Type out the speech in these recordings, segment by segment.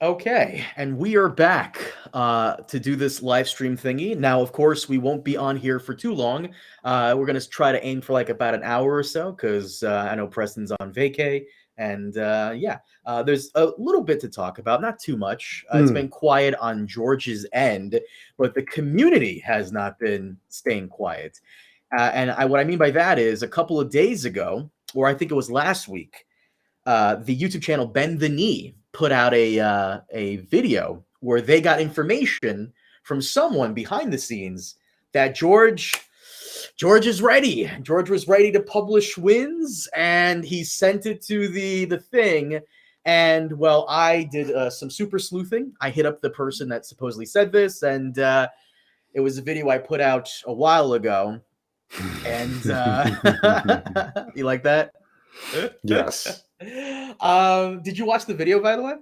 Okay, and we are back to do this live stream thingy. Now, of course, we won't be on here for too long. We're gonna try to aim for like about an hour or so, because I know Preston's on vacay, and there's a little bit to talk about, not too much. It's been quiet on George's end, but the community has not been staying quiet. What I mean by that is a couple of days ago, or I think it was last week, the YouTube channel Bend the Knee put out a video where they got information from someone behind the scenes that George is ready. George was ready to publish Wins, and he sent it to the thing. And well, I did some super sleuthing. I hit up the person that supposedly said this, and it was a video I put out a while ago. And you like that? Yes. Did you watch the video, by the way?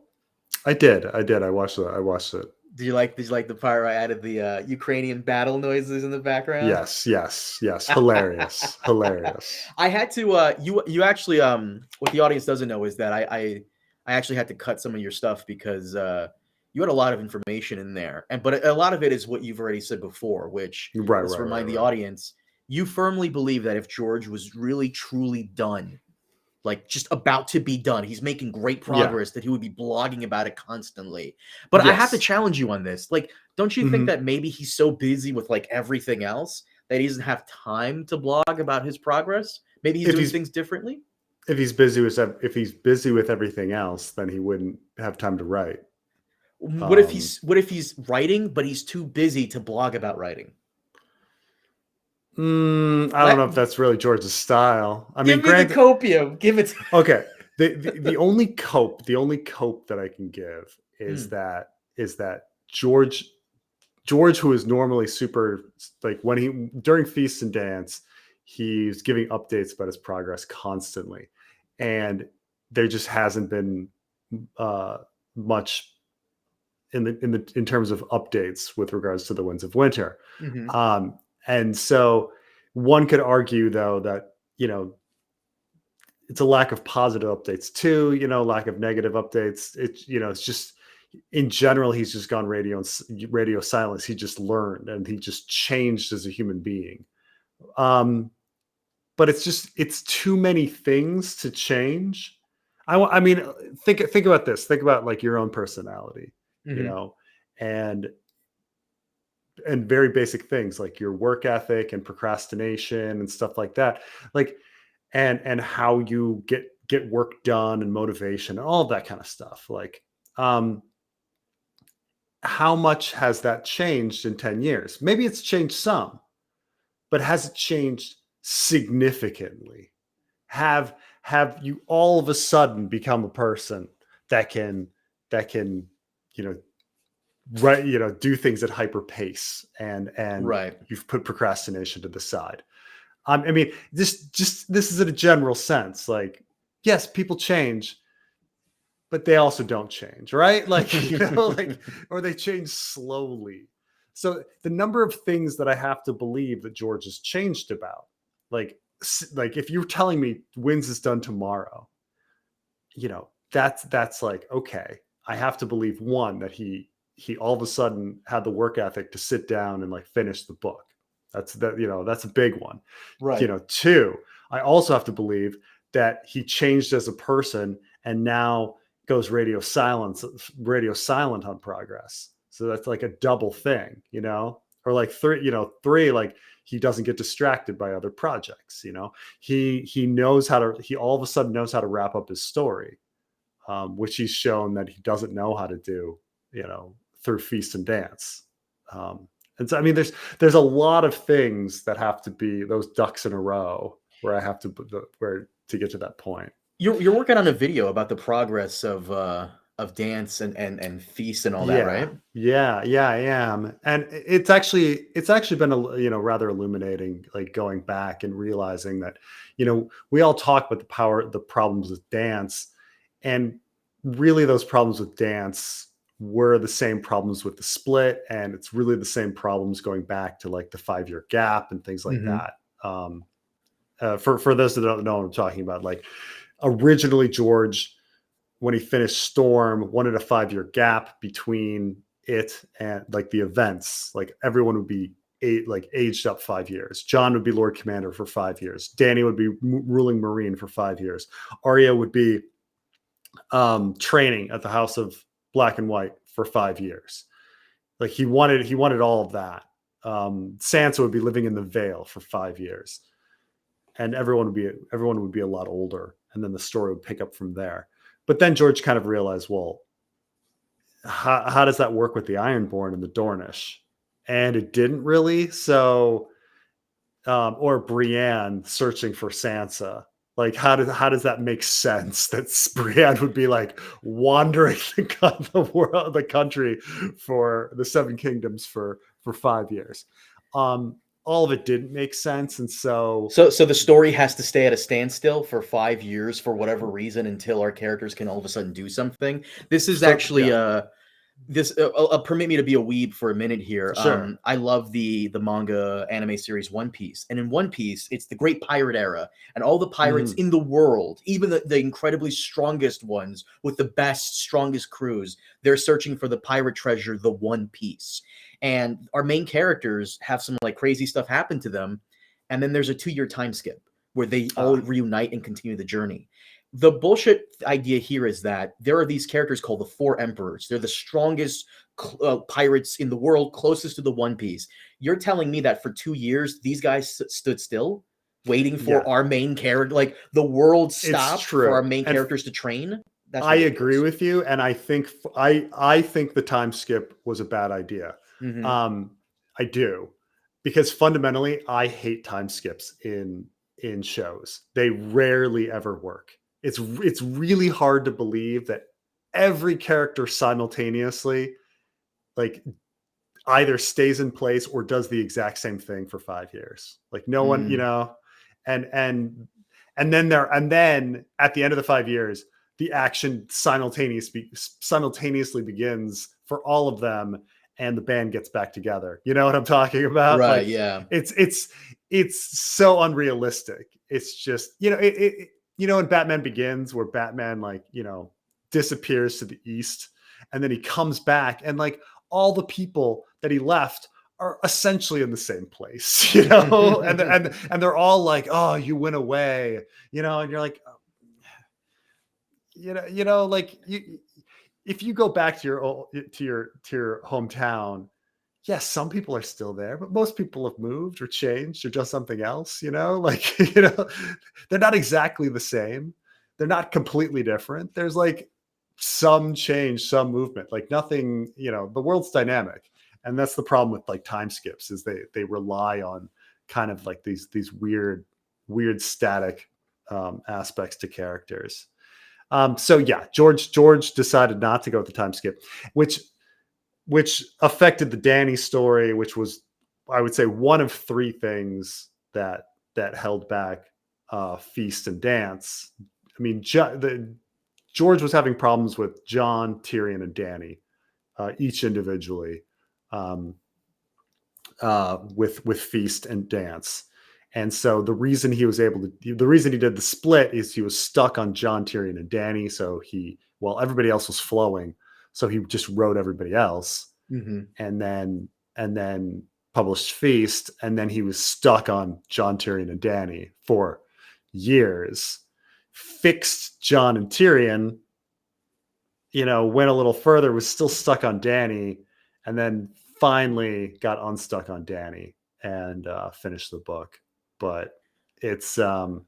I did. I watched it. Did you like the part where I added the Ukrainian battle noises in the background? Yes. Hilarious. I had to you actually what the audience doesn't know is that I actually had to cut some of your stuff because you had a lot of information in there. But a lot of it is what you've already said before, which let's remind the audience, you firmly believe that if George was really truly done, like just about to be done, he's making great progress, that he would be blogging about it constantly. But I have to challenge you on this. Like, don't you think that maybe he's so busy with like everything else that he doesn't have time to blog about his progress? Maybe he's doing things differently. If he's busy with everything else, then he wouldn't have time to write. What if he's writing, but he's too busy to blog about writing? I don't know if that's really George's style. I mean, give me the copium. Give it. Okay. The only cope that I can give is that George, who is normally super, like during Feast and Dance, he's giving updates about his progress constantly, and there just hasn't been much in terms of updates with regards to the Winds of Winter. And so one could argue, though, that, it's a lack of positive updates too, lack of negative updates. It's just, in general, he's just gone radio silence. He just learned, and he just changed as a human being. But it's too many things to change. I mean, think about this. Think about like your own personality, and very basic things like your work ethic and procrastination and stuff like that, like and how you get work done and motivation and all of that kind of stuff. Like, how much has that changed in 10 years? Maybe it's changed some, but has it changed significantly? Have you all of a sudden become a person that can do things at hyper pace, and you've put procrastination to the side? I mean, this is in a general sense. Like, yes, people change, but they also don't change, right? Like, or they change slowly. So the number of things that I have to believe that George has changed about, like if you're telling me Wins is done tomorrow, that's like, okay, I have to believe, one, that he all of a sudden had the work ethic to sit down and like finish the book. That's a big one. Right. Two, I also have to believe that he changed as a person and now goes radio silent on progress. So that's like a double thing, or like three, like he doesn't get distracted by other projects. He all of a sudden knows how to wrap up his story, which he's shown that he doesn't know how to do, through Feast and Dance. And so, I mean, there's a lot of things that have to be those ducks in a row where I have to get to that point. You're working on a video about the progress of Dance and Feast and all that, right? Yeah, I am. And it's actually been rather illuminating, like going back and realizing that, we all talk about the problems with Dance, and really those problems with Dance were the same problems with the split, and it's really the same problems going back to like the 5-year gap and things like that. For those that don't know what I'm talking about, like originally George when he finished Storm, wanted a 5-year gap between it and like the events. Like everyone would be aged up 5 years. Jon would be Lord Commander for 5 years. Dany would be ruling Marine for 5 years. Arya would be training at the House of Black and White for 5 years. Like he wanted all of that. Sansa would be living in the Vale for 5 years, and everyone would be a lot older, and then the story would pick up from there. But then George kind of realized, well, how does that work with the Ironborn and the Dornish? And it didn't really. So, or Brienne searching for Sansa. Like, how does that make sense that Brienne would be like wandering the country for the Seven Kingdoms for 5 years? All of it didn't make sense, and so the story has to stay at a standstill for 5 years for whatever reason until our characters can all of a sudden do something. This is actually permit me to be a weeb for a minute here. Sure. I love the manga anime series One Piece, and in One Piece, it's the Great Pirate Era, and all the pirates in the world, even the incredibly strongest ones with the best, strongest crews, they're searching for the pirate treasure, the One Piece. And our main characters have some like crazy stuff happen to them, and then there's a 2-year time skip where they all reunite and continue the journey. The bullshit idea here is that there are these characters called the Four Emperors. They're the strongest pirates in the world, closest to the One Piece. You're telling me that for 2 years, these guys stood still, waiting for our main character, like the world stopped for our main characters to train? That's I agree with you, and I think the time skip was a bad idea. I do, because fundamentally, I hate time skips in shows. They rarely ever work. It's really hard to believe that every character simultaneously like either stays in place or does the exact same thing for 5 years. Like no one, and then at the end of the 5 years, the action simultaneously begins for all of them, and the band gets back together. You know what I'm talking about? Right. Like, yeah. It's so unrealistic. It's just, in Batman Begins, where Batman disappears to the east, and then he comes back, and like all the people that he left are essentially in the same place, and they're all like, "Oh, you went away," and you're like, if you go back to your hometown, yes, some people are still there, but most people have moved or changed or done something else, they're not exactly the same. They're not completely different. There's like some change, some movement, like nothing, the world's dynamic. And that's the problem with like time skips, is they rely on kind of like these weird static aspects to characters. So yeah, George decided not to go with the time skip, which affected the Dany story, which was, I would say, one of 3 things that held back Feast and Dance. I mean, George was having problems with Jon, Tyrion, and Dany, each individually, with Feast and Dance. And so the reason he did the split is he was stuck on Jon, Tyrion, and Dany. So while everybody else was flowing, so he just wrote everybody else, and then published Feast, and then he was stuck on Jon, Tyrion, and Dany for years. Fixed Jon and Tyrion, went a little further, was still stuck on Dany, and then finally got unstuck on Dany and finished the book. But it's a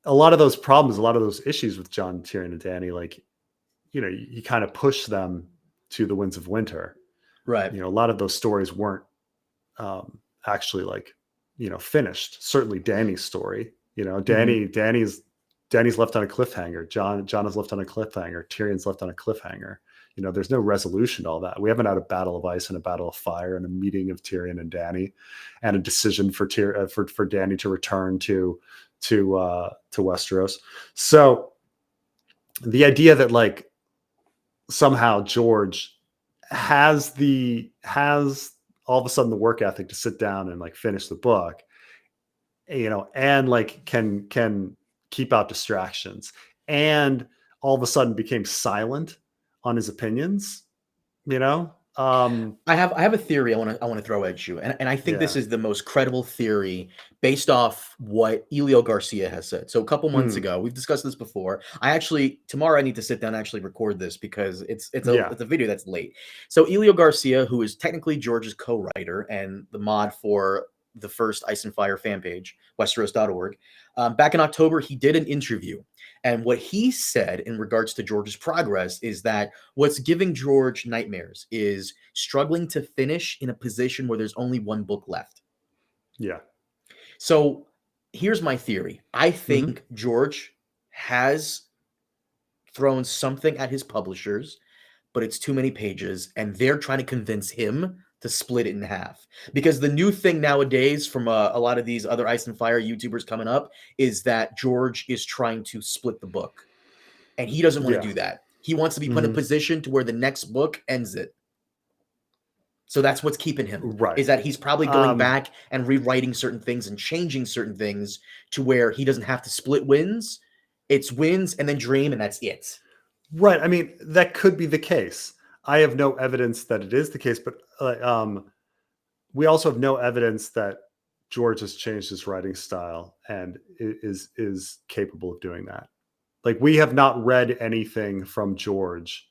lot of those problems, a lot of those issues with Jon, Tyrion, and Dany, like, you kind of push them to the Winds of Winter. Right. A lot of those stories weren't actually finished. Certainly Dany's story, Dany's left on a cliffhanger. Jon is left on a cliffhanger. Tyrion's left on a cliffhanger. There's no resolution to all that. We haven't had a battle of ice and a battle of fire and a meeting of Tyrion and Dany, and a decision for Dany to return to Westeros. So the idea that like somehow George has all of a sudden the work ethic to sit down and like finish the book, and like can keep out distractions, and all of a sudden became silent on his opinions, you know? I have a theory I want to throw at you, and I think this Yeah. is the most credible theory based off what Elio Garcia has said. So a couple months ago, we've discussed this before. Tomorrow I need to sit down and actually record this because it's a video that's late. So Elio Garcia, who is technically George's co-writer and the mod for the first Ice and Fire fan page, Westeros.org, back in October, he did an interview. And what he said in regards to George's progress is that what's giving George nightmares is struggling to finish in a position where there's only one book left. Yeah. So here's my theory. I think George has thrown something at his publishers, but it's too many pages, and they're trying to convince him to split it in half. Because the new thing nowadays from a lot of these other Ice and Fire YouTubers coming up is that George is trying to split the book. And he doesn't want to do that. He wants to be put in a position to where the next book ends it. So that's what's keeping him. Right. Is that he's probably going back and rewriting certain things and changing certain things to where he doesn't have to split wins. It's wins and then dream, and that's it. Right. I mean, that could be the case. I have no evidence that it is the case, but we also have no evidence that George has changed his writing style and is capable of doing that. Like, we have not read anything from George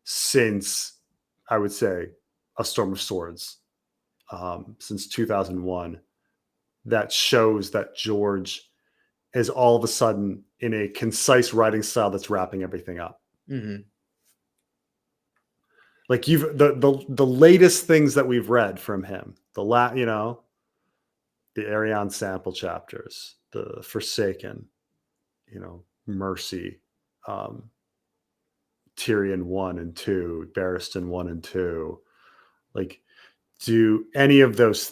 since, I would say, A Storm of Swords, since 2001, that shows that George is all of a sudden in a concise writing style that's wrapping everything up. Like, the latest things that we've read from him, the Arion sample chapters, the Forsaken, Mercy, Tyrion 1 and 2, Barristan 1 and 2. Like, do any of those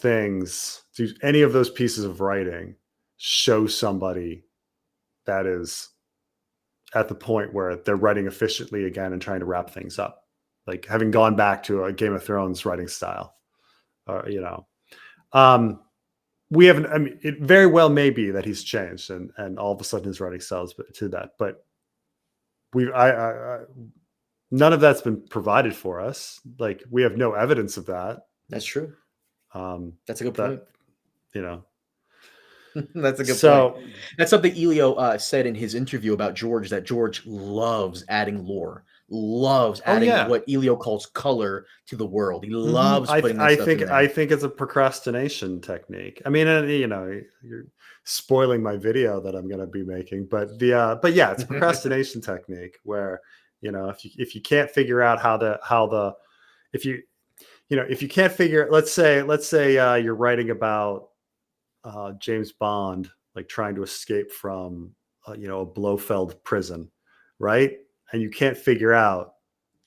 pieces of writing show somebody that is at the point where they're writing efficiently again and trying to wrap things up? Like, having gone back to a Game of Thrones writing style, we haven't. I mean, it very well may be that he's changed and all of a sudden his writing style is to that. But none of that's been provided for us. Like, we have no evidence of that. That's true. That's a good point. That's a good point. That's something Elio said in his interview about George, that George loves adding lore, loves adding what Elio calls color to the world. He loves putting that stuff in there. I think it's a procrastination technique. I mean, you're spoiling my video that I'm going to be making, but yeah, it's a procrastination technique where, if you can't figure out if you can't figure, let's say you're writing about James Bond, like trying to escape from a Blofeld prison, right? And you can't figure out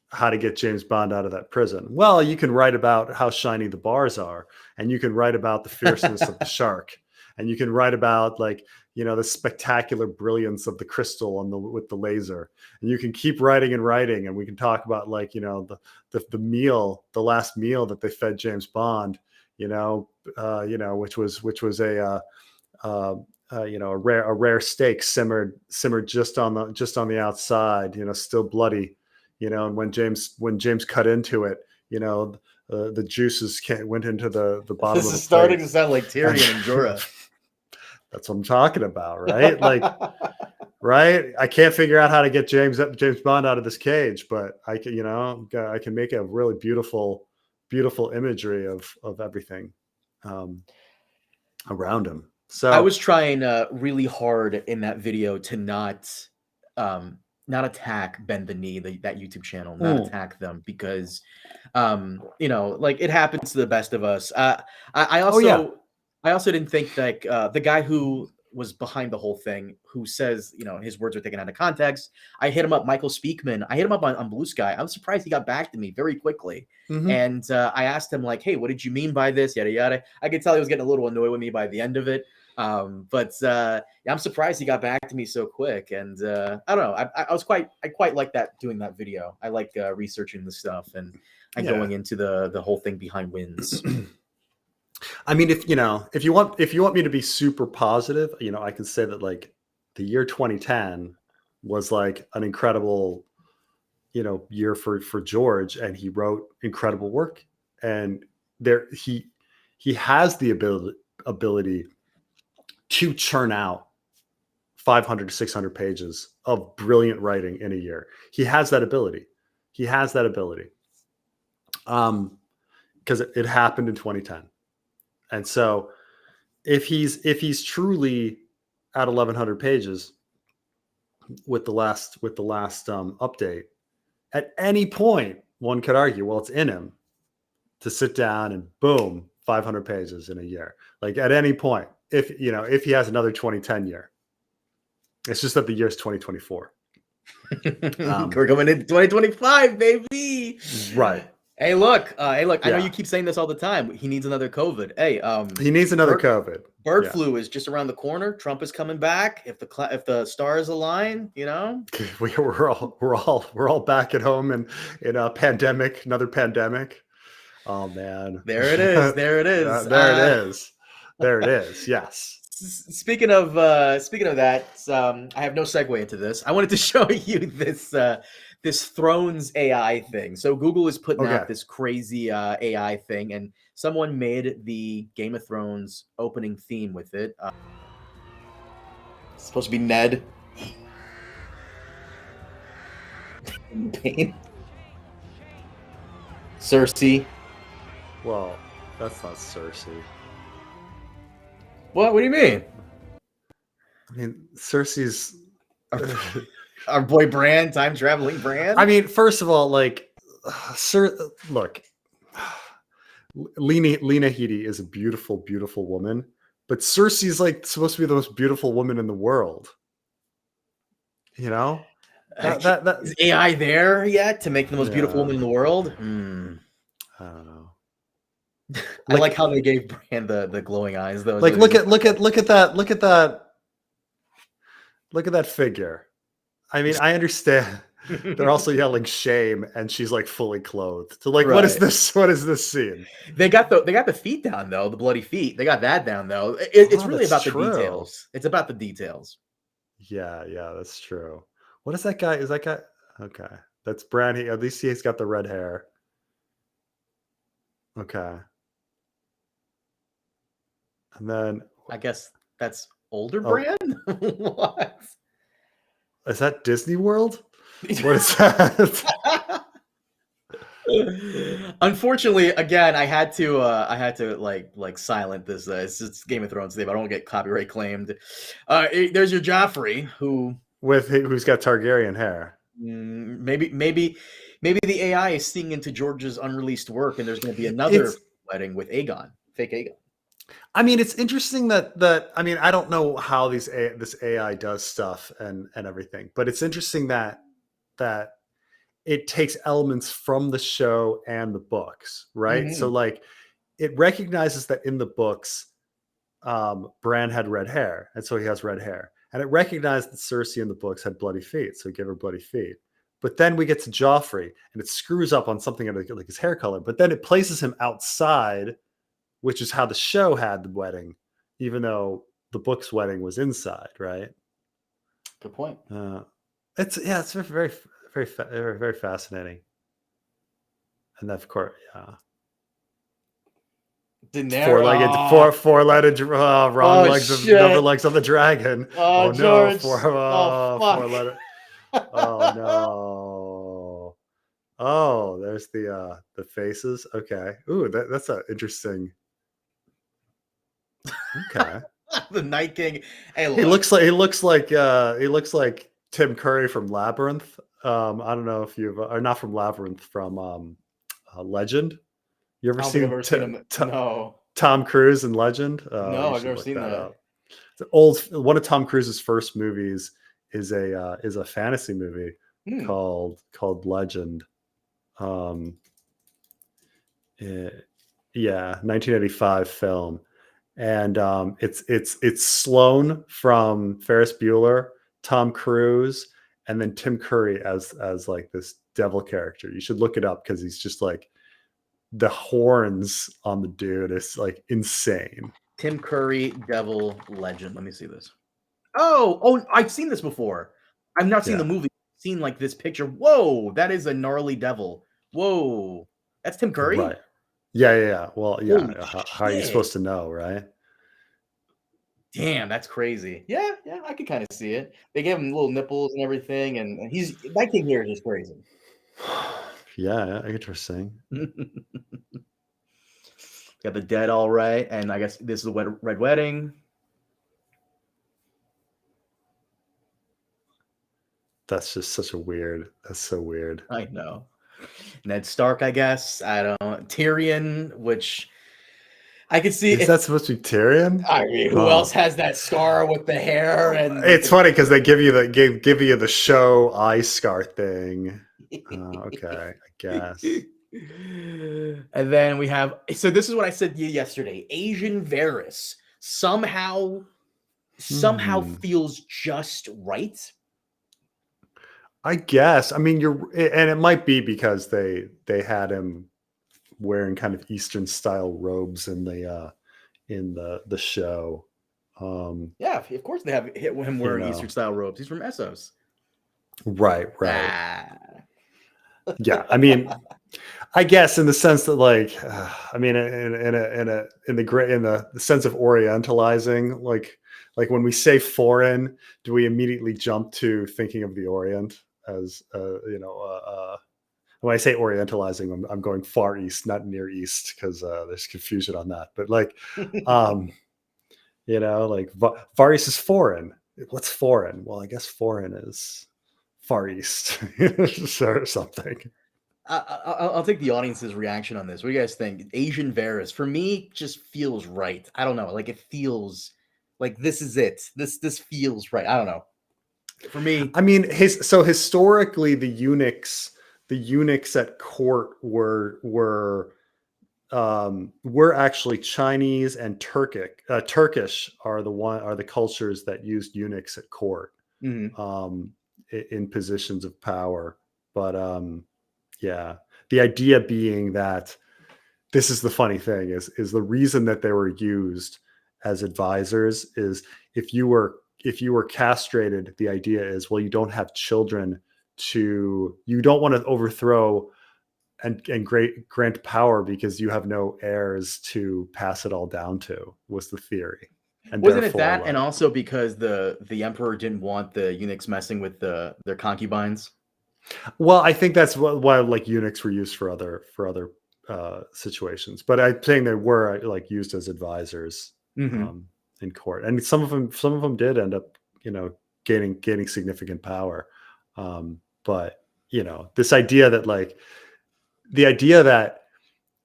how to get James Bond out of that prison. Well, you can write about how shiny the bars are, and you can write about the fierceness of the shark, and you can write about the spectacular brilliance of the crystal with the laser, and you can keep writing and writing, and we can talk about the last meal that they fed James Bond, which was a rare steak simmered just on the outside, still bloody, and when James cut into it, the juices went into the bottom. This is starting to sound like Tyrion and Jorah. That's what I'm talking about, right? Like, right? I can't figure out how to get James Bond out of this cage, but I can make a really beautiful imagery of everything around him. So I was trying really hard in that video to not attack Bend the Knee, that YouTube channel, not attack them, because it happens to the best of us. I also didn't think that the guy who was behind the whole thing, who says, his words are taken out of context. I hit him up, Michael Speakman. I hit him up on Blue Sky. I was surprised he got back to me very quickly. And I asked him, like, hey, what did you mean by this? Yada, yada. I could tell he was getting a little annoyed with me by the end of it. But I'm surprised he got back to me so quick. And I don't know. I quite like that, doing that video. I like researching the stuff and going into the whole thing behind wins. I mean, if you want me to be super positive, I can say that, like, the year 2010 was like an incredible, year for George, and he wrote incredible work. And he has the ability to churn out 500 to 600 pages of brilliant writing in a year. He has that ability. Because it happened in 2010. And so if he's truly at 1100 pages with the last update, at any point one could argue, well, it's in him to sit down and boom, 500 pages in a year. Like at any point, if he has another 2010 year. It's just that the year's 2024. We're going into 2025, baby. Right. Hey, look. I know you keep saying this all the time. He needs another COVID. Hey, he needs another COVID. Bird flu is just around the corner. Trump is coming back. If the stars align, we're all back at home in a pandemic, another pandemic. Oh man, there it is. There it is. There it is. Yes. Speaking of that, I have no segue into this. I wanted to show you this Thrones AI thing. So Google is putting out this crazy AI thing, and someone made the Game of Thrones opening theme with it. It's supposed to be Ned. Cersei. Well, that's not Cersei. What do you mean? I mean, Cersei's our boy Bran, time traveling Bran. I mean, first of all, like, look, Lena Headey is a beautiful, beautiful woman, but Cersei's like supposed to be the most beautiful woman in the world. Is AI there yet to make the most beautiful woman in the world? I don't know. I like how they gave Bran the glowing eyes, though. Like, look at that figure. I mean, I understand they're also yelling shame, and she's like fully clothed. So, like, what is this? What is this scene? They got the feet down, though. The bloody feet. They got that down, though. It's really about the details. It's about the details. Yeah, that's true. What is that guy? Is that guy? Okay, that's Bran. At least he's got the red hair. Okay. And then I guess that's older Bran? What? Is that Disney World? What is that? Unfortunately, again, I had to like silent this. It's Game of Thrones thing. I don't get copyright claimed. There's your Joffrey who's got Targaryen hair. Maybe the AI is seeing into George's unreleased work, and there's going to be another wedding with Aegon, fake Aegon. I mean, it's interesting that I mean, I don't know how this AI does stuff and everything, but it's interesting that it takes elements from the show and the books, right? Mm-hmm. So like it recognizes that in the books, Bran had red hair, and so he has red hair. And it recognized that Cersei in the books had bloody feet, so it gave her bloody feet. But then we get to Joffrey, and it screws up on something like his hair color, but then it places him outside, which is how the show had the wedding, even though the book's wedding was inside, right? Good point. It's very, very, very, very fascinating. And of course, four-legged, wrong legs, number legs on the dragon. Oh no, four-legged. Oh no. Oh, there's the faces. Okay. Ooh, that's an interesting. Okay. The Night King. Hey, he looks like Tim Curry from Labyrinth. I don't know if or not from Labyrinth, from Legend. You ever seen him? No. Tom Cruise in Legend? No, I've never seen that. It's one of Tom Cruise's first movies is a fantasy movie called Legend. 1985 film. And it's Sloane from Ferris Bueller, Tom Cruise, and then Tim Curry as like this devil character. You should look it up because he's just like, the horns on the dude is like insane. Tim Curry, Devil Legend. Let me see this. Oh, I've seen this before. I've not seen the movie. I've seen like this picture. Whoa, that is a gnarly devil. Whoa, that's Tim Curry. Right. Yeah. Well, yeah. Holy How are you supposed to know, right? Damn, that's crazy. Yeah, I could kind of see it. They gave him little nipples and everything, and he's that kid here is just crazy. Yeah, interesting. Got the dead all right, and I guess this is a red wedding. That's just such a weird. That's so weird. I know. Ned Stark, I guess. I don't know. Tyrion, which I could see. Is that supposed to be Tyrion? I mean, who else has that scar with the hair? And it's funny because they give you the show eye scar thing. Okay, I guess. And then we have. So this is what I said to you yesterday. Asian Varys somehow feels just right. I guess. I mean, and it might be because they had him wearing kind of Eastern style robes in the show. Yeah, of course they have him wearing Eastern style robes. He's from Essos. Right. Yeah, I mean, I guess in the sense that, like, I mean, in the sense of orientalizing, like when we say foreign, do we immediately jump to thinking of the Orient as when I say orientalizing, I'm going Far East, not Near East, because there's confusion on that. But like, like Varys is foreign. What's foreign? Well, I guess foreign is Far East or something. I'll take the audience's reaction on this. What do you guys think? Asian Varys, for me, just feels right. I don't know. Like, it feels like this is it. This feels right. I don't know. For me, I mean, historically, the eunuchs at court were actually Chinese and Turkish are the cultures that used eunuchs at court, in positions of power. But yeah, the idea being that this is the funny thing is the reason that they were used as advisors is if you were castrated, the idea is, well, you don't have children you don't want to overthrow and grant power because you have no heirs to pass it all down to, was the theory. And wasn't it that, and also because the emperor didn't want the eunuchs messing with their concubines? Well, I think that's why like eunuchs were used for other situations, but I'm saying they were like used as advisors in court, and some of them did end up gaining significant power. But this idea that that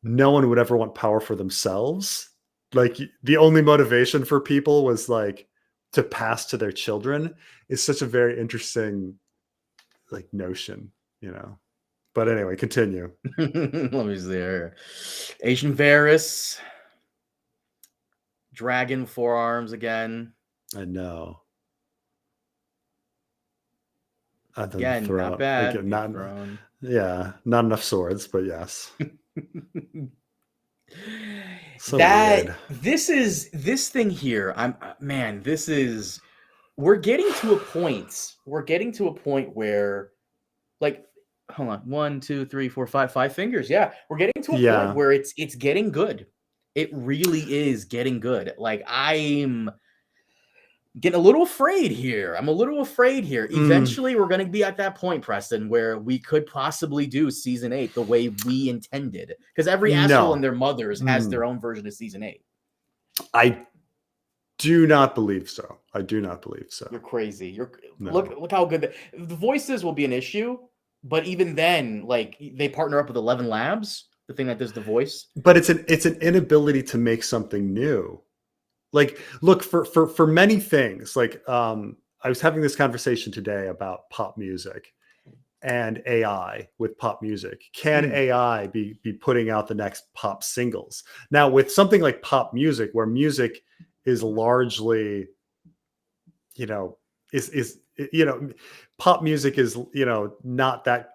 no one would ever want power for themselves, like the only motivation for people was like to pass to their children, is such a very interesting like notion, But anyway, continue. Let me see here. Asian Varys, dragon forearms again. I know. Again, not bad. Again, not enough swords, but yes. So weird. This thing here. We're getting to a point. We're getting to a point where, like, hold on, 1, 2, 3, 4, 5 fingers. Yeah, we're getting to a point where it's getting good. It really is getting good. Like, I'm getting a little afraid here. Eventually, we're going to be at that point, Preston, where we could possibly do season 8 the way we intended. Because every asshole and their mothers has their own version of season 8. I do not believe so. You're crazy. Look how good the voices will be an issue. But even then, like, they partner up with 11 Labs, the thing that does the voice. But it's an inability to make something new. Like, look, for many things, like I was having this conversation today about pop music and AI with pop music. Can AI be putting out the next pop singles? Now, with something like pop music, where music is largely, pop music is, not that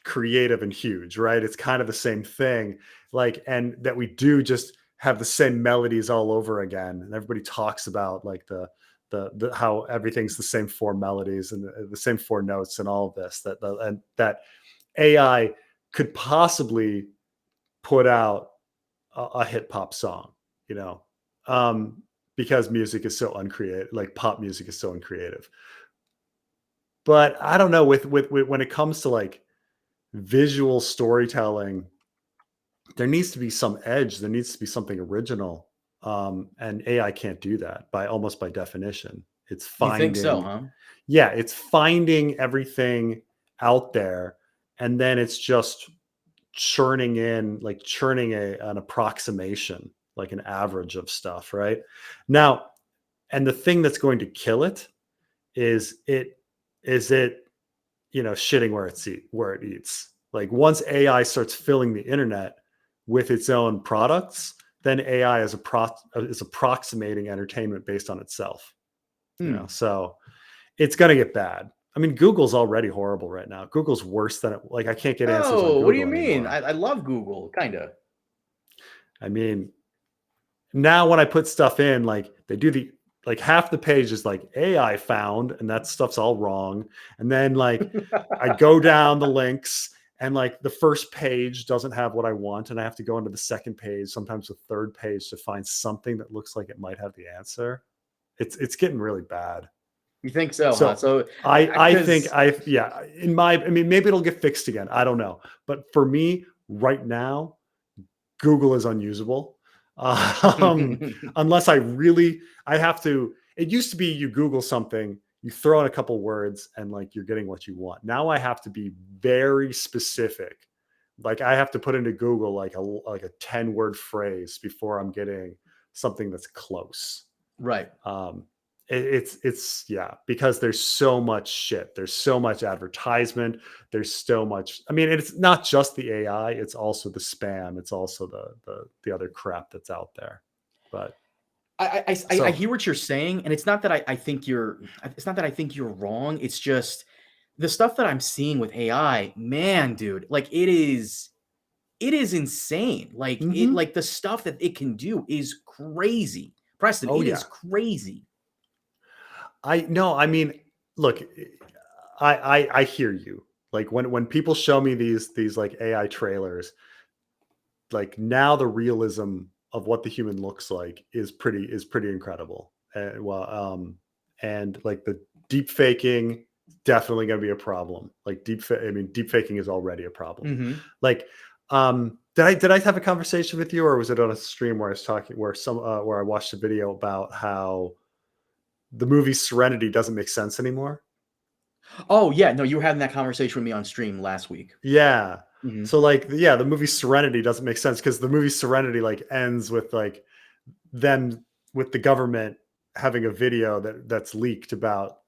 creative and huge, right? It's kind of the same thing, like, and that we do just have the same melodies all over again, and everybody talks about like the the how everything's the same 4 melodies and the same 4 notes and all of this, and that AI could possibly put out a hip hop song, you know, because music is so uncreative, like pop music is so uncreative. But I don't know, with when it comes to like visual storytelling, there needs to be some edge. There needs to be something original. And AI can't do that almost by definition. It's You think so, finding, huh? yeah, it's finding everything out there, and then it's just churning an approximation, like an average of stuff, right? Now, and the thing that's going to kill it is it shitting where it eats. Like once AI starts filling the internet with its own products, then AI is approximating entertainment based on itself. So it's going to get bad. I mean, Google's already horrible right now. Google's worse than like I can't get answers on Google. What do you mean? Anymore. I love Google, kind of. I mean, now when I put stuff in, like they do like half the page is like AI found, and that stuff's all wrong. And then like I go down the links, and like the first page doesn't have what I want, and I have to go into the second page, sometimes the third page, to find something that looks like it might have the answer. It's getting really bad. You think so, huh? So I think maybe it'll get fixed again. I don't know. But for me right now, Google is unusable. Unless I have to, it used to be you Google something, you throw in a couple words, and like you're getting what you want. Now I have to be very specific. Like I have to put into Google like a 10-word phrase before I'm getting something that's close. Right. It's because there's so much shit. There's so much advertisement. There's so much. I mean, it's not just the AI. It's also the spam. It's also the other crap that's out there. But I hear what you're saying, and it's not that I think you're. It's not that I think you're wrong. It's just the stuff that I'm seeing with AI, man, dude. Like it is insane. Like like the stuff that it can do is crazy. Preston, it is crazy. I mean, look, I hear you. Like when people show me these like AI trailers, like now the realism of what the human looks like is pretty incredible. And like the deep faking definitely going to be a problem. Like deep faking is already a problem. Like did I have a conversation with you, or was it on a stream where I was talking where I watched a video about how the movie Serenity doesn't make sense anymore? Oh yeah, no, you were having that conversation with me on stream last week. Yeah. So like, the movie Serenity doesn't make sense because the movie Serenity like ends with like them with the government having a video that's leaked about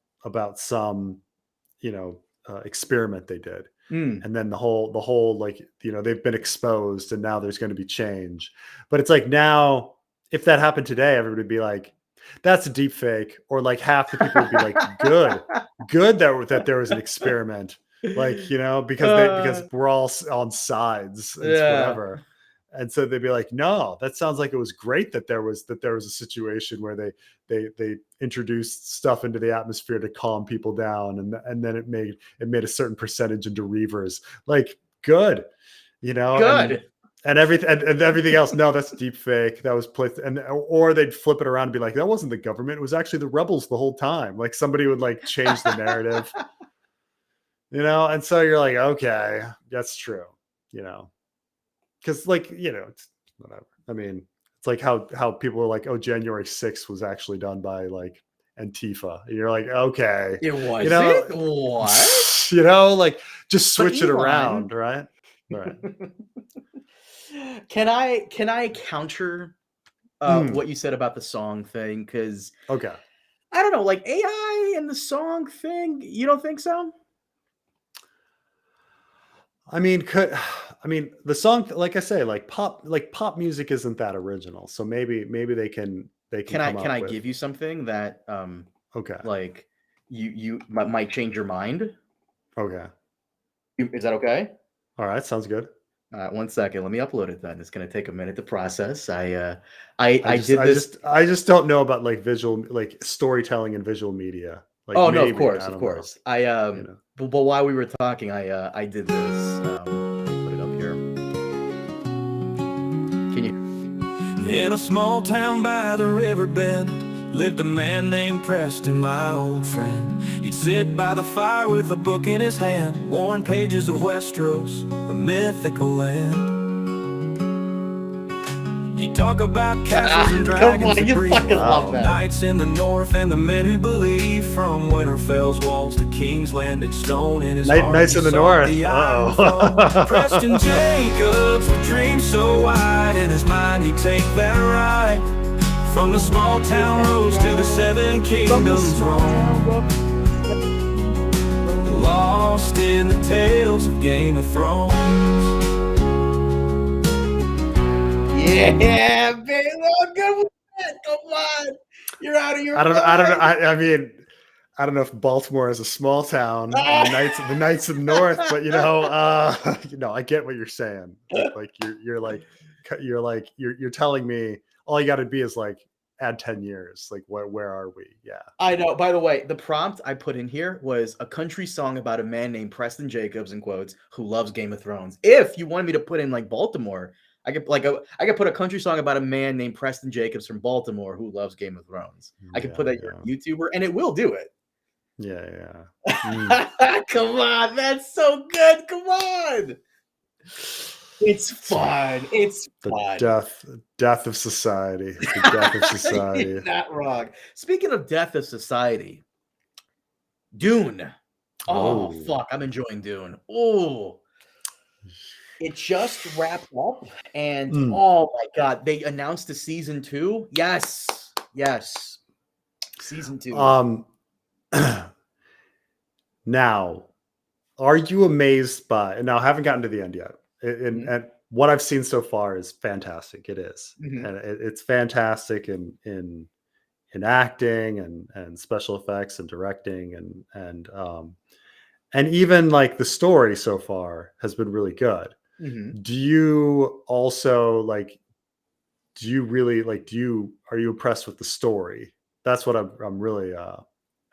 some, experiment they did. And then the whole like, they've been exposed and now there's going to be change. But it's like now, if that happened today, everybody would be like, that's a deep fake, or like half the people would be like, good that there was an experiment, like, because we're all on sides and whatever. And so they'd be like, no, that sounds like it was great that there was a situation where they introduced stuff into the atmosphere to calm people down, and then it made a certain percentage into reavers. Like, good. And everything else, no, that's deep fake. That was placed, or they'd flip it around and be like, that wasn't the government. It was actually the rebels the whole time. Like somebody would like change the narrative, and so you're like, okay, that's true, because like, it's whatever. I mean, it's like how people are like, oh, January 6th was actually done by like Antifa. And you're like, okay, it was what? Like just switch it around, right? Right. Can I counter what you said about the song thing? Because I don't know, like AI and the song thing. You don't think so? I mean, the song, like I say, like pop music isn't that original. So maybe they can Can I give you something that like you might change your mind? Okay. Is that okay? All right, sounds good. 1 second. Let me upload it then. It's gonna take a minute to process. I I just, did I this. just, I just don't know about like visual, like storytelling and visual media. Like Oh no, of maybe course, I of don't know. course. I You know. but while we were talking, I did this. Let me put it up here. Can you? In a small town by the riverbed lived a man named Preston, my old friend. He'd sit by the fire with a book in his hand, worn pages of Westeros, a mythical land. He'd talk about castles and Come dragons on, and you Prequel, fucking love that. knights in the north and the men who believe from Winterfell's walls to King's Landing stone in his heart. Knights in the North. Preston Jacobs would dream so wide, in his mind he'd take that ride from the small town roads to the Seven Kingdoms roam, lost in the tales of Game of Thrones. Yeah, baby. Oh, good with that. Come on. You're out of your I don't know. mind. I mean, I don't know if Baltimore is a small town and the Knights of the North, but I get what you're saying. Like you're telling me all you got to be is like add 10 years. Like where are we? Yeah. I know. By the way, the prompt I put in here was a country song about a man named Preston Jacobs, in quotes, who loves Game of Thrones. If you wanted me to put in like Baltimore, I could put a country song about a man named Preston Jacobs from Baltimore who loves Game of Thrones. I could put that you're a YouTuber, and it will do it. Yeah. Come on, that's so good. Come on. It's fun. It's fun. Death of society. The death of society. You're not wrong. Speaking of death of society, Dune. Oh, fuck. I'm enjoying Dune. Oh. It just wrapped up, and oh my god, they announced a season 2. Yes. Season 2. Now, are you amazed by? Now, I haven't gotten to the end yet, and what I've seen so far is fantastic. It is, and it's fantastic in acting and special effects and directing and even like the story so far has been really good. Do you also like? Do you really like? Are you impressed with the story? That's what I'm really.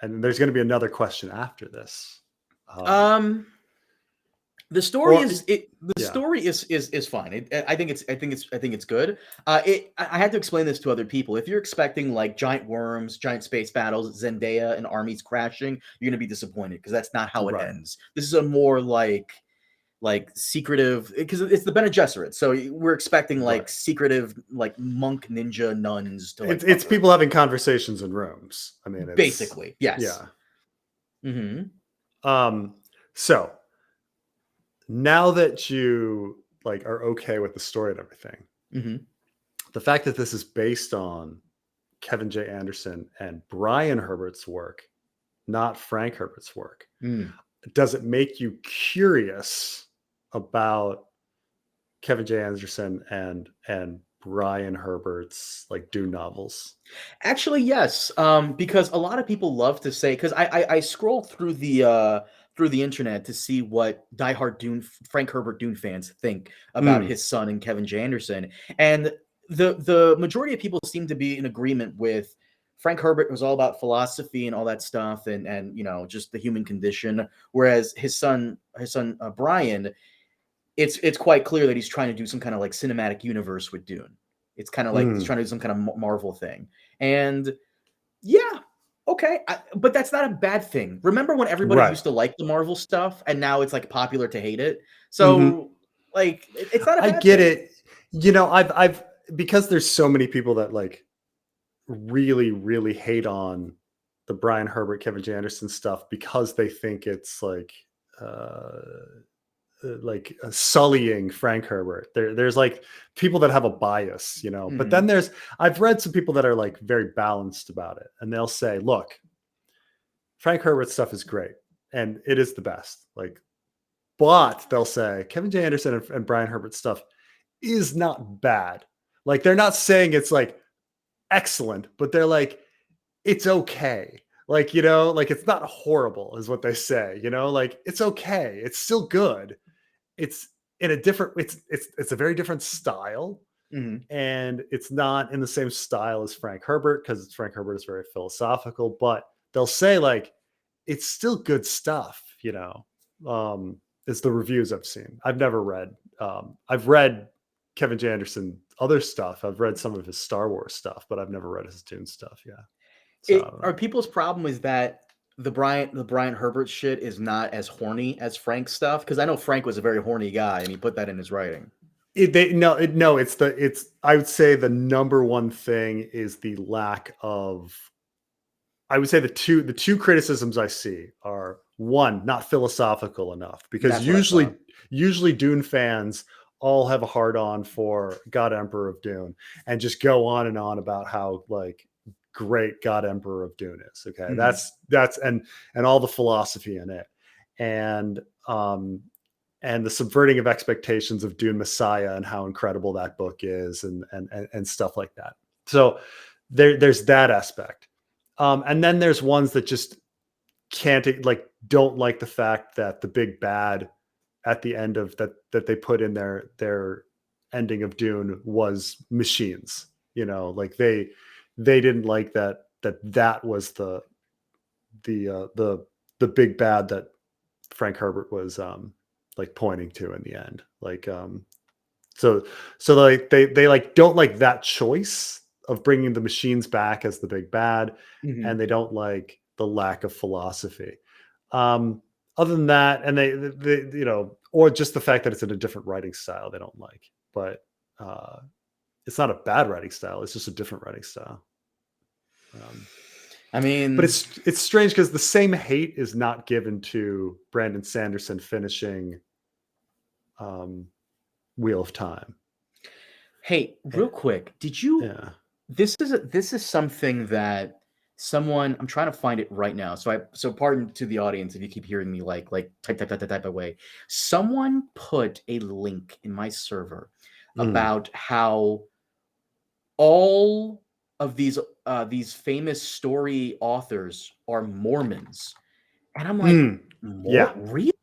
And there's going to be another question after this. The story story is fine. I think it's good. I had to explain this to other people. If you're expecting like giant worms, giant space battles, Zendaya and armies crashing, you're gonna be disappointed because that's not how it ends. This is a more like secretive, because it's the Bene Gesserit, so we're expecting like secretive like monk ninja nuns to. Like, it's people having conversations in rooms. I mean, it's, basically, yes. Yeah. So now that you like are okay with the story and everything, the fact that this is based on Kevin J. Anderson and Brian Herbert's work, not Frank Herbert's work, does it make you curious about Kevin J. Anderson and Brian Herbert's like Dune novels? Actually, yes. Because a lot of people love to say, because I scrolled through the internet to see what diehard Frank Herbert Dune fans think about his son and Kevin J. Anderson, and the majority of people seem to be in agreement with Frank Herbert was all about philosophy and all that stuff, and just the human condition, whereas his son Brian, it's quite clear that he's trying to do some kind of like cinematic universe with Dune. It's kind of like he's trying to do some kind of Marvel thing. And yeah, okay. But that's not a bad thing. Remember when everybody used to like the Marvel stuff and now it's like popular to hate it? So like, it's not a bad thing. I get it. I've because there's so many people that like really, really hate on the Brian Herbert, Kevin J. Anderson stuff because they think it's like sullying Frank Herbert. There's like people that have a bias, but then I've read some people that are like very balanced about it, and they'll say, look, Frank Herbert's stuff is great and it is the best, like, but they'll say Kevin J. Anderson and Brian Herbert's stuff is not bad. Like, they're not saying it's like excellent, but they're like, it's okay. Like, like it's not horrible is what they say, like it's okay. It's still good. It's in a different, it's a very different style. Mhm. And it's not in the same style as Frank Herbert, because Frank Herbert is very philosophical, but they'll say like it's still good stuff, you know. It's the reviews I've seen. I've never read. I've read Kevin J. Anderson other stuff. I've read some of his Star Wars stuff, but I've never read his Dune stuff. Yeah. So Are people's problem is that the Brian Herbert shit is not as horny as Frank's stuff? Because I know Frank was a very horny guy, and he put that in his writing. I would say the number one thing is the lack of. I would say the two criticisms I see are, one, not philosophical enough, because usually Dune fans all have a hard on for God Emperor of Dune and just go on and on about how like great God Emperor of Dune is. Okay. Mhm. That's and all the philosophy in it. And the subverting of expectations of Dune Messiah and how incredible that book is and stuff like that. So there's that aspect. And then there's ones that just don't like the fact that the big bad at the end of that they put in their ending of Dune was machines, you know, like they didn't like that was the big bad that Frank Herbert was like pointing to in the end. Like so like they like don't like that choice of bringing the machines back as the big bad, Mhm. and they don't like the lack of philosophy. Other than that, and they you know, or just the fact that it's in a different writing style they don't like. But it's not a bad writing style, it's just a different writing style. I mean, but it's strange because the same hate is not given to Brandon Sanderson finishing Wheel of Time. Hey, real quick, did you? Yeah. This is something that someone, I'm trying to find it right now. So pardon to the audience if you keep hearing me like type away. Someone put a link in my server about how all of these famous story authors are Mormons, and I'm like, Yeah. really?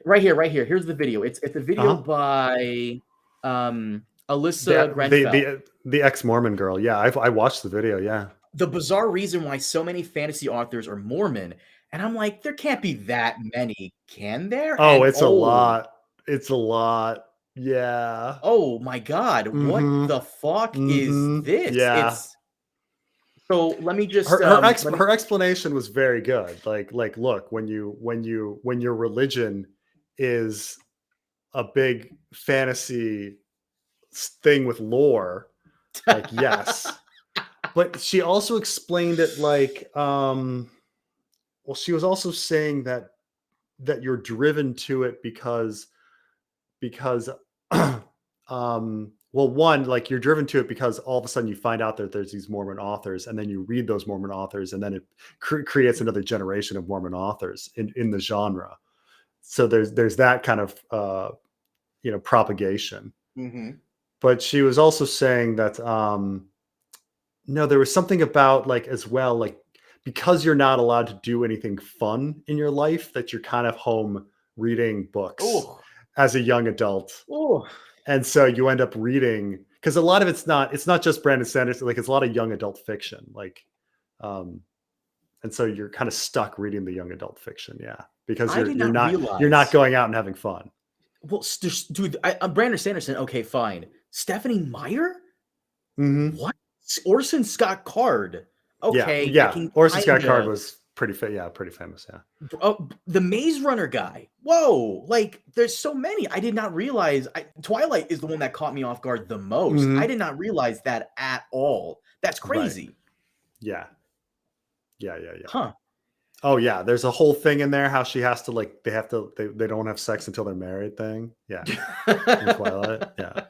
Right here. Here's the video. It's a video by Alyssa Grenfell. The ex-Mormon girl. Yeah, I watched the video. Yeah. The bizarre reason why so many fantasy authors are Mormon, and I'm like, there can't be that many, can there? Oh, And it's a lot. It's a lot. Yeah. Oh my God, what the fuck is this? Yeah. It's so let me just her explanation was very good. Like look, when your religion is a big fantasy thing with lore, like yes. But she also explained it like well, she was also saying that you're driven to it because well, one, like you're driven to it because all of a sudden you find out that there's these Mormon authors, and then you read those Mormon authors, and then it creates another generation of Mormon authors in the genre. So there's that kind of you know, propagation. Mm-hmm. But she was also saying that no, there was something about like as well, like because you're not allowed to do anything fun in your life, that you're kind of home reading books as a young adult. And so you end up reading, because a lot of it's not just Brandon Sanderson, like it's a lot of young adult fiction, like and so you're kind of stuck reading the young adult fiction, yeah, because you're not going out and having fun. Well, dude, I'm Brandon Sanderson. Okay, fine. Stephanie Meyer? What? Orson Scott Card. Okay, yeah. Orson Scott Card was pretty famous. Yeah. The Maze Runner guy. Whoa, like there's so many. I did not realize. Twilight is the one that caught me off guard the most. I did not realize that at all. That's crazy. Right. Yeah. Huh. Oh yeah, there's a whole thing in there how she has to like they don't have sex until they're married thing. Yeah. In Twilight. Yeah.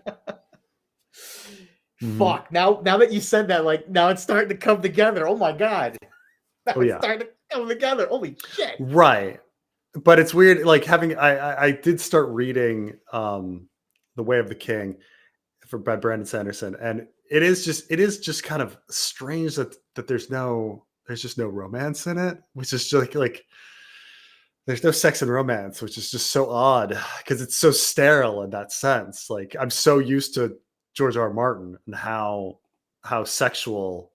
Fuck. Now that you said that, like now it's starting to come together. Oh my God. It's starting to come together. Holy shit. Right. But it's weird, like having I did start reading The Way of the King by Brandon Sanderson, and it is just kind of strange that there's just no romance in it, which is just like there's no sex and romance, which is just so odd because it's so sterile in that sense. Like I'm so used to George R.R. Martin and how sexual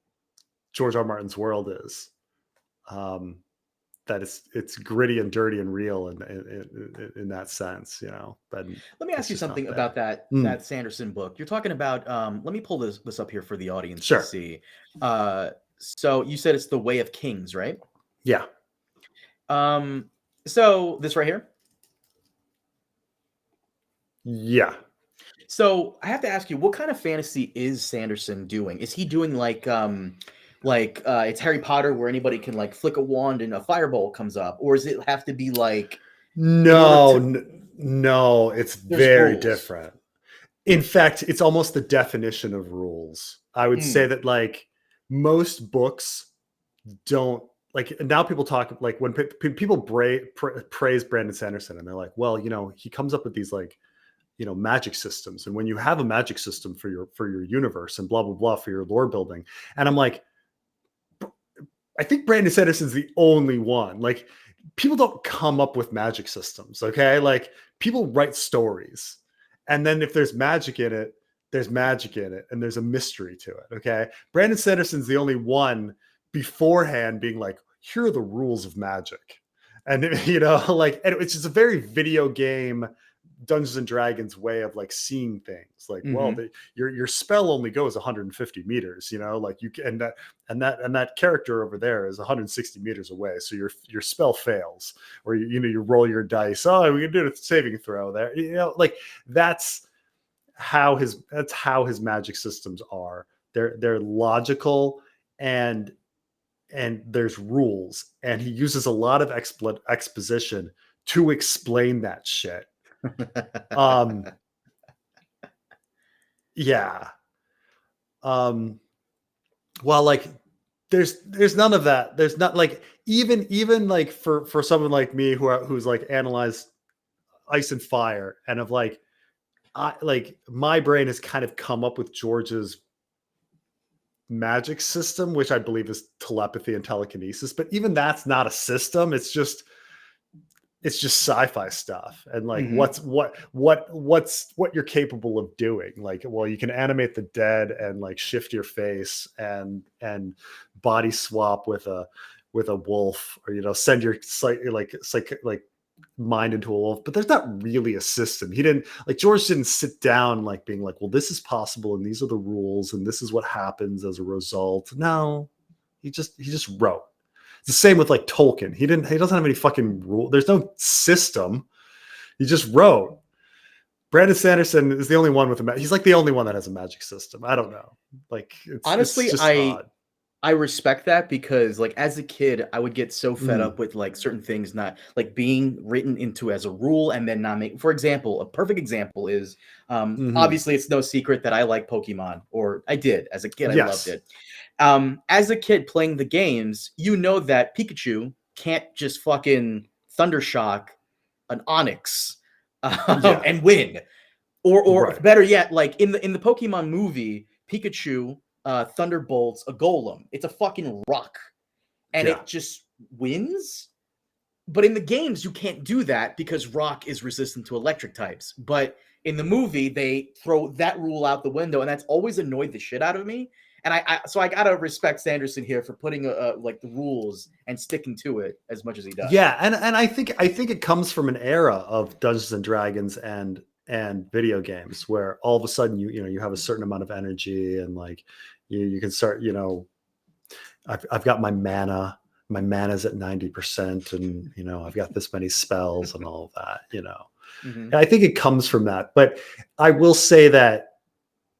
George R.R. Martin's world is. That it's gritty and dirty and real in that sense, you know. But let me ask you something about that Sanderson book. You're talking about. Let me pull this up here for the audience to see. So you said it's The Way of Kings, right? Yeah. So this right here. Yeah. So I have to ask you, what kind of fantasy is Sanderson doing? Is he doing like it's Harry Potter where anybody can like flick a wand and a fireball comes up, or does it have to be like no, it's very rules. different. In fact, it's almost the definition of rules. I would say that like most books don't like, now people talk like when people praise Brandon Sanderson and they're like, well, you know, he comes up with these like, you know, magic systems. And when you have a magic system for your universe and blah, blah, blah, for your lore building. And I'm like, I think Brandon Sanderson's the only one. Like people don't come up with magic systems. Okay. Like people write stories. And then if there's magic in it, there's magic in it. And there's a mystery to it. Okay. Brandon Sanderson's the only one beforehand being like, here are the rules of magic. And, you know, like, and it's just a very video game Dungeons and Dragons way of like seeing things like, well, your spell only goes 150 meters, you know, like you can, and that character over there is 160 meters away. So your spell fails, or you roll your dice. Oh, we can do a saving throw there. You know, like that's how his magic systems are. They're logical and there's rules, and he uses a lot of exposition to explain that shit. Yeah. Well, like there's none of that. There's not like even like for someone like me who's like analyzed Ice and Fire and of like my brain has kind of come up with George's magic system, which I believe is telepathy and telekinesis, but even that's not a system. It's just sci-fi stuff and like what's what you're capable of doing. Like, well, you can animate the dead and like shift your face and body swap with a wolf, or you know, send your like mind into a wolf. But there's not really a system. George didn't sit down like being like, well, this is possible and these are the rules and this is what happens as a result. No, he just wrote. It's the same with like Tolkien. He doesn't have any fucking rule. There's no system. He just wrote. Brandon Sanderson is the only one with he's like the only one that has a magic system. I don't know. Like honestly, it's just odd. I respect that because like as a kid, I would get so fed up with like certain things not like being written into as a rule and then not make. For example, a perfect example is obviously it's no secret that I like Pokemon, or I did as a kid. I loved it. As a kid playing the games, you know that Pikachu can't just fucking Thundershock an Onyx and win, or better yet, like in the Pokemon movie, Pikachu thunderbolts a golem. It's a fucking rock, and it just wins. But in the games, you can't do that because rock is resistant to electric types. But in the movie, they throw that rule out the window, and that's always annoyed the shit out of me. And so I gotta respect Sanderson here for putting like the rules and sticking to it as much as he does. Yeah, and I think it comes from an era of Dungeons and Dragons and video games where all of a sudden you have a certain amount of energy and like you can start, you know, I've got my mana. My mana's at 90%, and you know I've got this many spells and all of that. You know, and I think it comes from that. But I will say that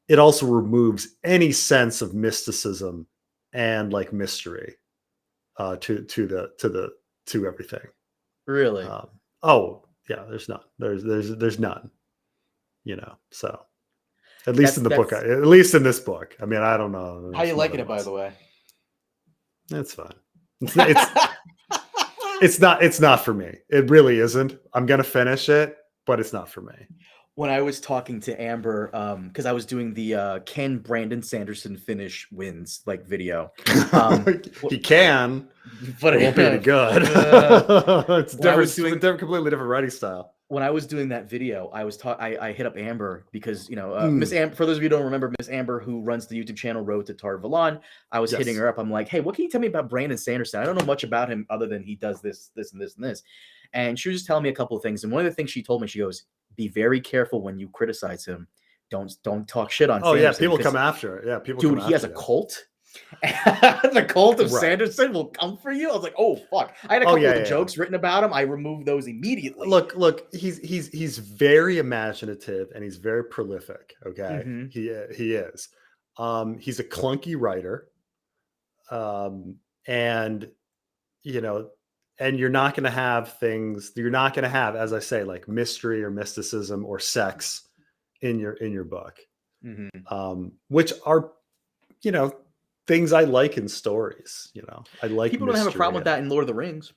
it also removes any sense of mysticism and like mystery to everything. Really? Oh yeah, there's none. There's none. You know, so at least in this book. I mean, I don't know. How you liking it, by the way? It's fine. It's not for me. It really isn't. I'm gonna finish it, but it's not for me. When I was talking to Amber, because I was doing the can Brandon Sanderson finish wins like video. He can, but it won't be any good. It's completely different writing style. When I was doing that video, I hit up Amber because, Miss Amber, for those of you who don't remember, Miss Amber, who runs the YouTube channel Road to Tar Valon, I was hitting her up. I'm like, hey, what can you tell me about Brandon Sanderson? I don't know much about him other than he does this, this, and this, and this. And she was just telling me a couple of things. And one of the things she told me, she goes, be very careful when you criticize him. Don't talk shit on Sanderson. Yeah, people come after it. Yeah, people dude, he has a cult. The cult of Sanderson will come for you. I was like, oh fuck. I had a couple of jokes written about him. I removed those immediately. Look, he's very imaginative and he's very prolific. Okay. Mm-hmm. He is. He's a clunky writer. And you're not going to have things, as I say, like mystery or mysticism or sex in your book. Mm-hmm. Which are, things I like in stories. I like people don't have a problem with that in Lord of the Rings.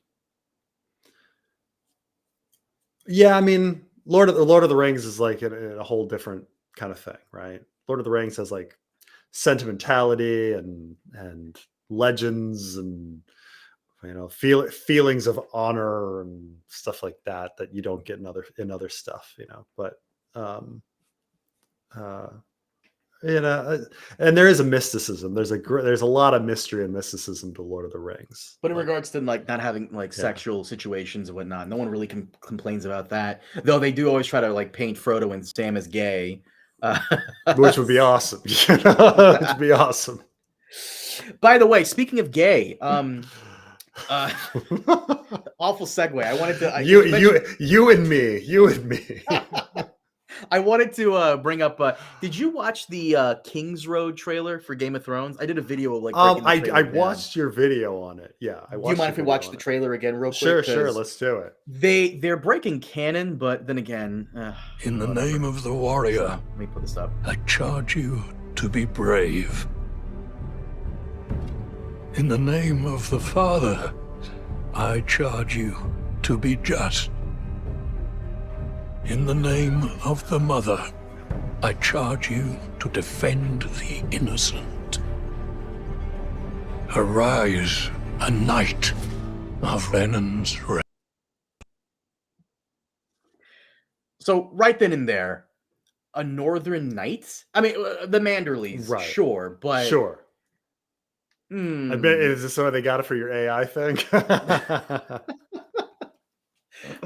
Yeah, I mean, Lord of the Rings is like a whole different kind of thing, right? Lord of the Rings has like sentimentality and legends and feelings of honor and stuff like that you don't get in other stuff, but and there is a mysticism. There's a lot of mystery and mysticism to Lord of the Rings. But in regards to like not having like sexual situations and whatnot, no one really complains about that. Though they do always try to like paint Frodo and Sam as gay, which would be awesome. Which would be awesome. By the way, speaking of gay, awful segue. I wanted to you and me. I wanted to bring up. Did you watch the King's Road trailer for Game of Thrones? I did a video of like. I watched your video on it. Yeah, I watched. Do you mind if we watch the trailer again, real quick? Sure. Let's do it. They're breaking canon, but then again, in the name of the warrior, let me put this up. I charge you to be brave. In the name of the Father, I charge you to be just. In the name of the Mother, I charge you to defend the innocent. Arise, a knight of Renan's Rest. So right then and there, a Northern Knight? I mean, the Manderleys, right. Sure, but... Sure. I bet, is this why they got it for your AI thing?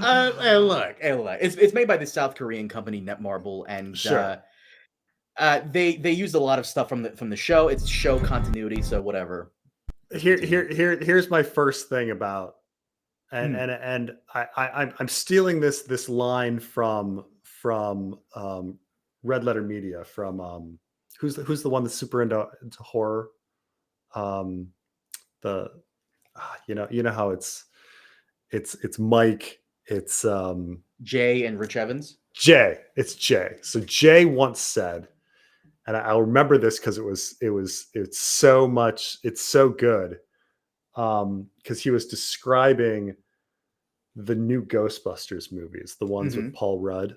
Hey, look. It's made by the South Korean company Netmarble, and they used a lot of stuff from the show. It's show continuity, so whatever. Here's my first thing about, and I'm stealing this line from Red Letter Media from who's the one that's super into horror. You know how it's Mike, it's Jay and Rich Evans. It's Jay. So Jay once said, and I'll remember this because it's so good, because he was describing the new Ghostbusters movies, the ones with Paul Rudd,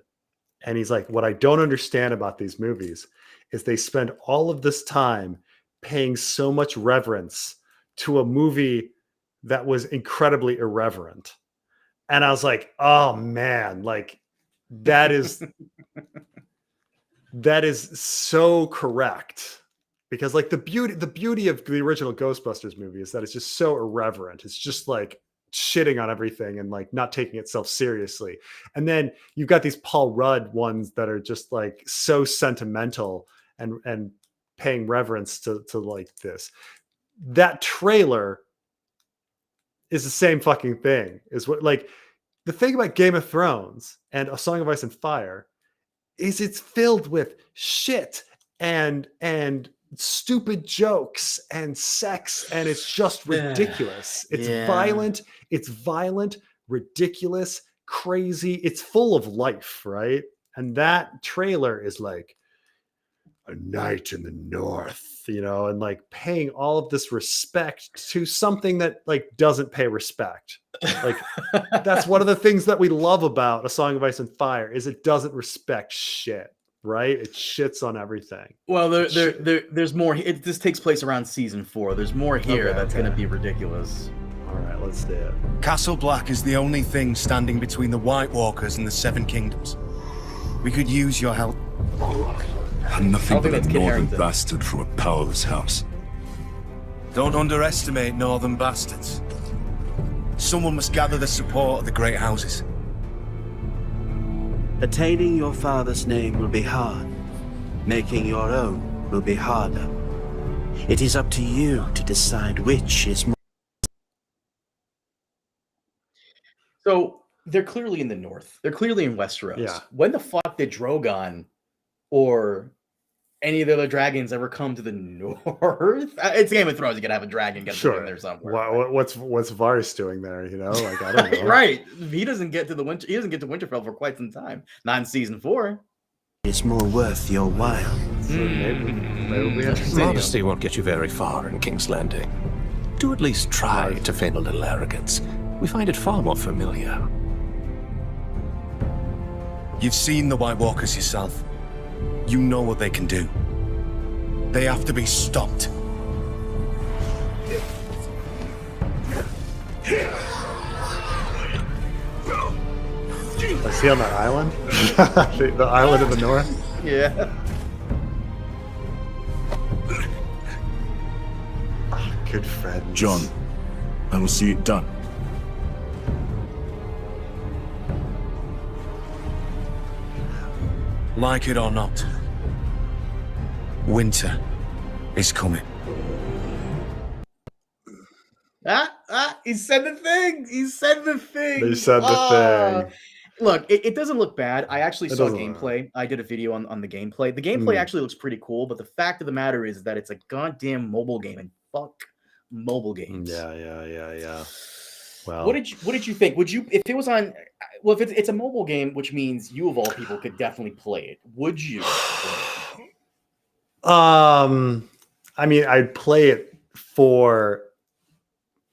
and he's like, what I don't understand about these movies is they spend all of this time paying so much reverence to a movie that was incredibly irreverent. And I was like, oh man, like that is so correct, because like the beauty of the original Ghostbusters movie is that it's just so irreverent. It's just like shitting on everything and like not taking itself seriously. And then you've got these Paul Rudd ones that are just like so sentimental and paying reverence to like this. That trailer is the same fucking thing. Is what, like, the thing about Game of Thrones and A Song of Ice and Fire is it's filled with shit and stupid jokes and sex, and it's just ridiculous. It's violent, ridiculous, crazy. It's full of life, right? And that trailer is like, a knight in the north, and like paying all of this respect to something that like doesn't pay respect. Like that's one of the things that we love about A Song of Ice and Fire is it doesn't respect shit, right? It shits on everything. Well, there's more. This takes place around season 4. There's more here that's going to be ridiculous. All right, let's do it. Castle Black is the only thing standing between the White Walkers and the Seven Kingdoms. We could use your help. I'm nothing but a that's Kit northern Harington. bastard from a powerless house. Don't underestimate northern bastards. Someone must gather the support of the great houses. Attaining your father's name will be hard. Making your own will be harder. It is up to you to decide which is more. So they're clearly in the north. They're clearly in Westeros. Yeah. When the fuck did Drogon or any of the other dragons ever come to the north? It's Game of Thrones. You gotta have a dragon get in there somewhere. What's Varys doing there? Like I don't know. Right. He doesn't get to Winterfell for quite some time. Not in season 4. Is more worth your while. So maybe we have to see. Modesty won't get you very far in King's Landing. Do at least try to feign a little arrogance. We find it far more familiar. You've seen the White Walkers yourself. You know what they can do. They have to be stopped. Is he on that island? the island in the north? Yeah. Good friends. John, I will see it done. Like it or not, winter is coming. He said the thing. He said the thing. They said the thing. Look, it doesn't look bad. I actually saw doesn't gameplay. I did a video on the gameplay. The gameplay actually looks pretty cool, but the fact of the matter is that it's a goddamn mobile game, and fuck mobile games. Yeah. Well, What did you think? Would you, if it was on? Well, if it's a mobile game, which means you of all people could definitely play it. Would you? I mean, I'd play it for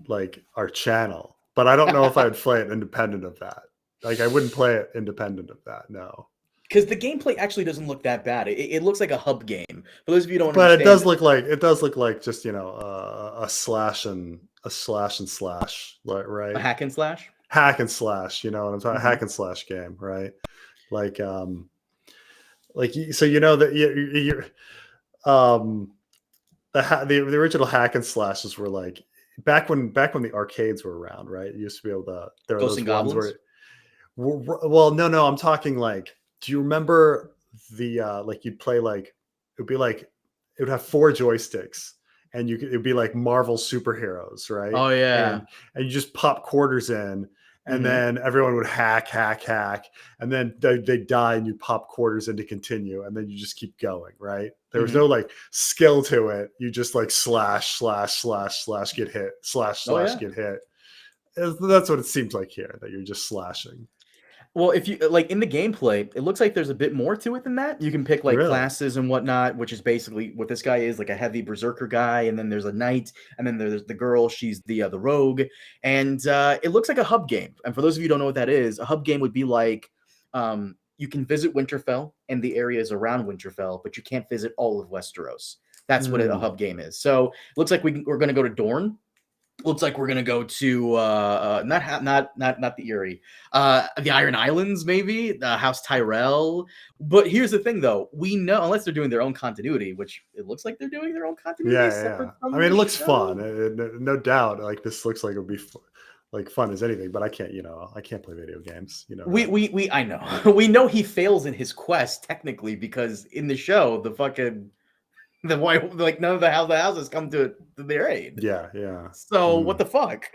like our channel, but I don't know if I'd play it independent of that. Like, I wouldn't play it independent of that. No, because the gameplay actually doesn't look that bad. It looks like a hub game. For those of you who don't but understand, it does look like just a slash and slash, right? a hack and slash. Hack and slash, you know what I'm talking? Hack and slash game, right? Like so that you're the original hack and slashes were like back when the arcades were around, right? You used to be able to. There are Ghosts those and ones Goblins? well, no, I'm talking like. Do you remember the like you'd play like it would have 4 joysticks. And it'd be like Marvel superheroes, right? Oh yeah, and you just pop quarters in, and then everyone would hack, and then they die, and you pop quarters in to continue, and then you just keep going, right? There was no like skill to it. You just like slash, get hit, slash, get hit. That's what it seems like here. That you're just slashing. Well, if you like in the gameplay, it looks like there's a bit more to it than that. You can pick like classes and whatnot, which is basically what this guy is, like a heavy berserker guy, and then there's a knight, and then there's the girl, she's the rogue, and it looks like a hub game. And for those of you who don't know what that is, a hub game would be like you can visit Winterfell and the areas around Winterfell, but you can't visit all of Westeros. That's what a hub game is. So it looks like we're going to go to Dorne. Looks like we're gonna go to not the Eyrie, the Iron Islands, maybe the House Tyrell. But here's the thing, though: we know unless they're doing their own continuity, which it looks like they're doing their own continuity. Yeah. I mean, it looks fun, no doubt. Like this looks like it would be like fun as anything. But I can't play video games. You know, I know we know he fails in his quest technically because in the show like none of the houses come to their aid. Yeah. So what the fuck?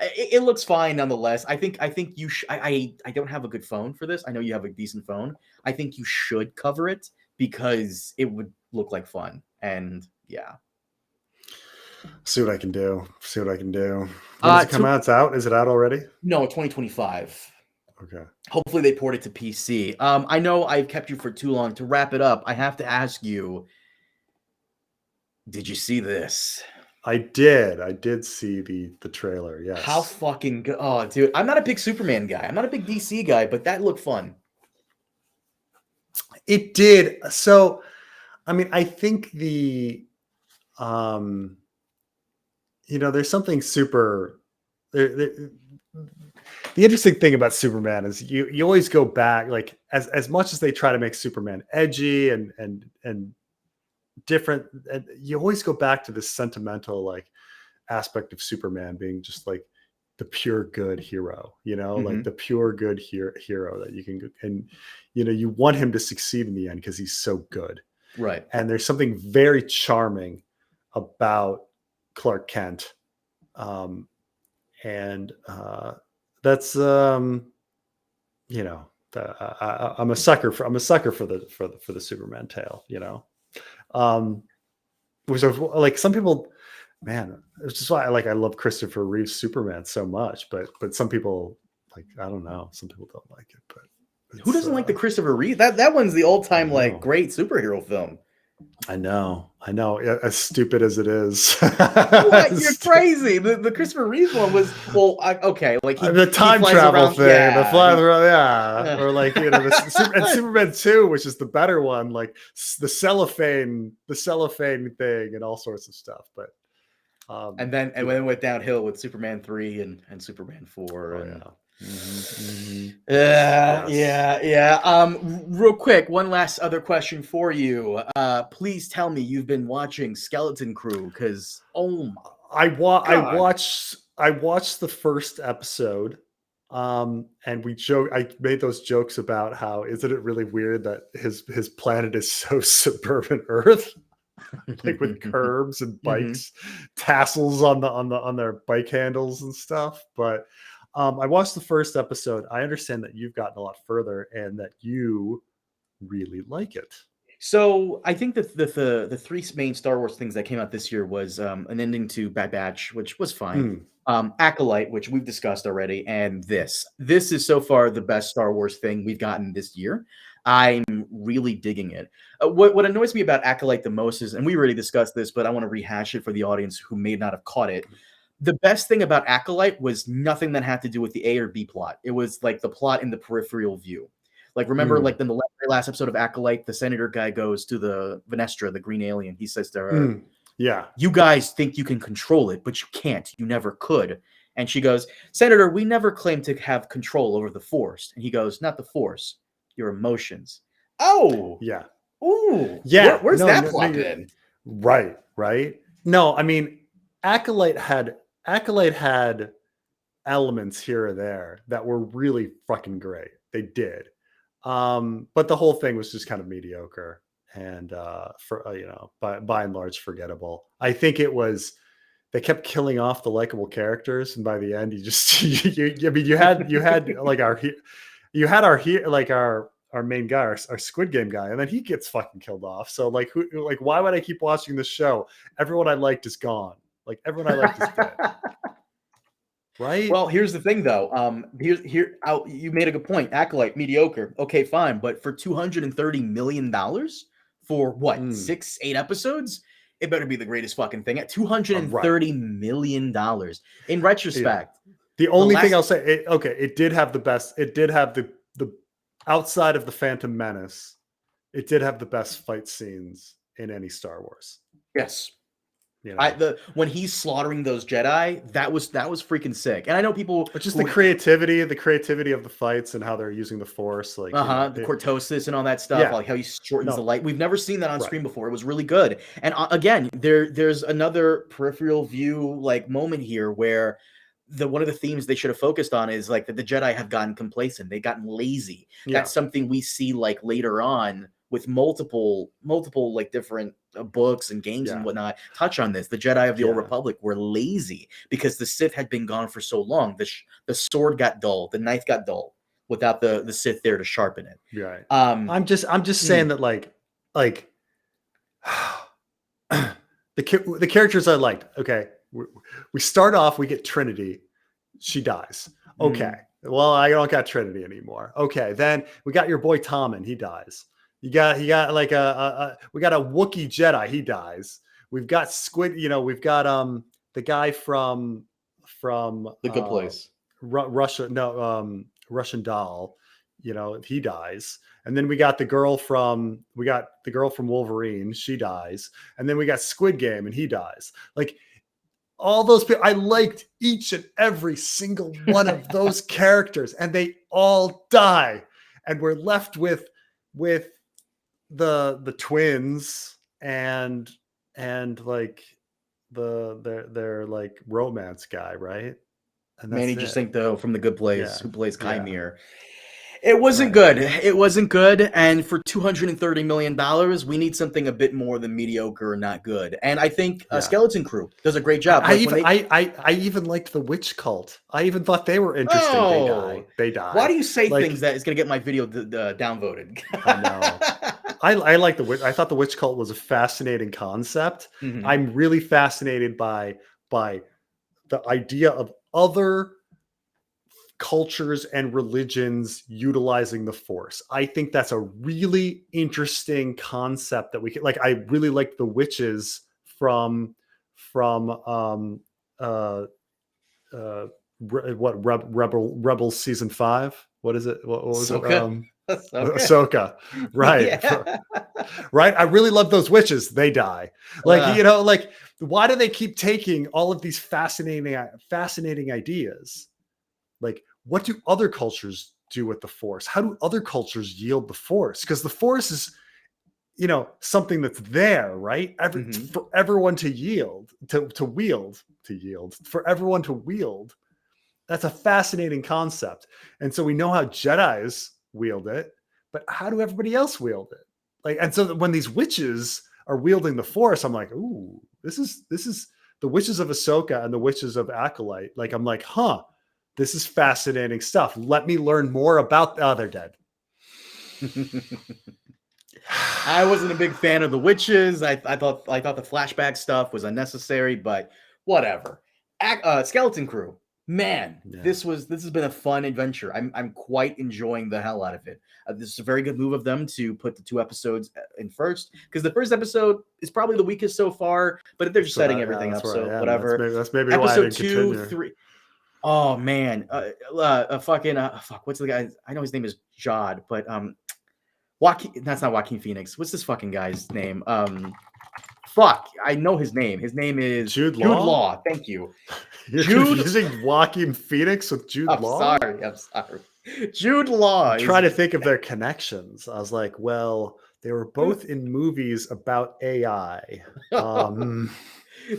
It looks fine nonetheless. I think you. I don't have a good phone for this. I know you have a decent phone. I think you should cover it because it would look like fun. And yeah. See what I can do. When does it come out? It's out. Is it out already? No, 2025. Okay. Hopefully they port it to PC. I know I've kept you for too long. To wrap it up, I have to ask you, did you see this? I did see the trailer. Yes. How fucking good. Oh, dude. I'm not a big Superman guy. I'm not a big DC guy, but that looked fun. It did. So, I mean, I think there's something super. The interesting thing about Superman is you always go back, like as much as they try to make Superman edgy and different, and you always go back to this sentimental like aspect of Superman being just like the pure good hero, like the pure good hero that you can, and you want him to succeed in the end because he's so good. Right. And there's something very charming about Clark Kent. That's I'm a sucker for the Superman tale, which are like some people, man, it's just why I love Christopher Reeve's Superman so much, but some people, like, I don't know, some people don't like it, but who doesn't like the Christopher Reeve? That one's the all-time like great superhero film. I know, as stupid as it is. What? You're crazy. The Christopher Reeve one was okay. Like the time travel thing, the fly around, or like and Superman 2, which is the better one, like the cellophane thing and all sorts of stuff. But and then it went downhill with Superman 3 and Superman 4. Yeah. Real quick, one last other question for you. Please tell me you've been watching Skeleton Crew, because I watched the first episode, and I made those jokes about how isn't it really weird that his planet is so suburban Earth, like with curbs and bikes, tassels on their bike handles and stuff, but. I watched the first episode. I understand that you've gotten a lot further and that you really like it. So I think that the three main Star Wars things that came out this year was an ending to Bad Batch, which was fine. Acolyte, which we've discussed already, and this is so far the best Star Wars thing we've gotten this year. I'm really digging it. What annoys me about Acolyte the most is, and we already discussed this, but I want to rehash it for the audience who may not have caught it. The best thing about Acolyte was nothing that had to do with the A or B plot. It was like the plot in the peripheral view. Like, remember, like in the last episode of Acolyte, the senator guy goes to the Venestra, the green alien. He says to her, you guys think you can control it, but you can't. You never could. And she goes, Senator, we never claimed to have control over the Force. And he goes, not the Force, your emotions. Oh. Yeah. Ooh. Yeah. Where's that plot in? Right. No, I mean, Acolyte had elements here or there that were really fucking great. They did. But the whole thing was just kind of mediocre and by and large forgettable. I think it was, they kept killing off the likable characters, and by the end you just you had our main guy, our Squid Game guy, and then he gets fucking killed off. So why would I keep watching this show? Everyone I liked is gone. Like, everyone I liked is dead. Right? Well, here's the thing, though. You made a good point. Acolyte, mediocre. Okay, fine. But for $230 million for what, 6-8 episodes? It better be the greatest fucking thing. At $230 million. In retrospect. Yeah. The only thing I'll say, it did have the best. It did have the outside of the Phantom Menace, it did have the best fight scenes in any Star Wars. Yes. When he's slaughtering those Jedi, that was freaking sick. And I know people, but just the creativity of the fights and how they're using the Force, like the cortosis and all that stuff, like how he shortens the light. We've never seen that on screen before. It was really good. And again, there's another peripheral view like moment here where one of the themes they should have focused on is like that the Jedi have gotten complacent. They've gotten lazy. That's something we see like later on with multiple like different books and games and whatnot touch on this. The Jedi of the Old Republic were lazy because the Sith had been gone for so long. The sword got dull, the knife got dull without the Sith there to sharpen it. Right. I'm just saying that like the characters I liked. Okay, we start off, we get Trinity, she dies. Okay, Well, I don't got Trinity anymore. Okay, then we got your boy Tommen. He dies. He got like we got a Wookiee Jedi. He dies. We've got Squid. We've got the guy from The Good Place. Russia. No, Russian Doll. He dies. And then we got the girl from Wolverine. She dies. And then we got Squid Game, and he dies. Like, all those people, I liked each and every single one of those characters, and they all die, and we're left with the twins and like their like romance guy, right? And Manny Jacinto from The Good Place, who plays Chimere. Yeah. It wasn't good. It wasn't good. And for $230 million, we need something a bit more than mediocre or not good. And I think Skeleton Crew does a great job. I even liked the witch cult. I even thought they were interesting. Oh, they die. Why do you say things that is going to get my video downvoted? I know. I like the witch. I thought the witch cult was a fascinating concept. Mm-hmm. I'm really fascinated by the idea of other cultures and religions utilizing the Force. I think that's a really interesting concept that we can, like. I really like the witches from Rebels season 5. What is it? What was Ahsoka. it? Ahsoka. Right. Yeah. Right. I really love those witches. They die. Like, why do they keep taking all of these fascinating ideas? Like, what do other cultures do with the Force? How do other cultures yield the Force? Because the Force is, something that's there, right? For everyone to yield, to wield, for everyone to wield. That's a fascinating concept. And so we know how Jedis wield it, but how do everybody else wield it? Like, and so when these witches are wielding the Force, I'm like, ooh, this is the witches of Ahsoka and the witches of Acolyte. Like, I'm like, this is fascinating stuff. Let me learn more about the other dead. I wasn't a big fan of the witches. I thought the flashback stuff was unnecessary, but whatever. Skeleton Crew, man, this has been a fun adventure. I'm quite enjoying the hell out of it. This is a very good move of them to put the 2 episodes in first, because the first episode is probably the weakest so far, but they're just setting everything up. So whatever. That's maybe episode why I didn't 2, continue. 3. Oh man, what's the guy? I know his name is Jod, but Joaquin. That's not Joaquin Phoenix. What's this fucking guy's name? I know his name. His name is Jude Law. Thank you. You're confusing Joaquin Phoenix with Jude Law? I'm sorry. Jude Law. I'm trying to think of their connections. I was like, well, they were both in movies about AI.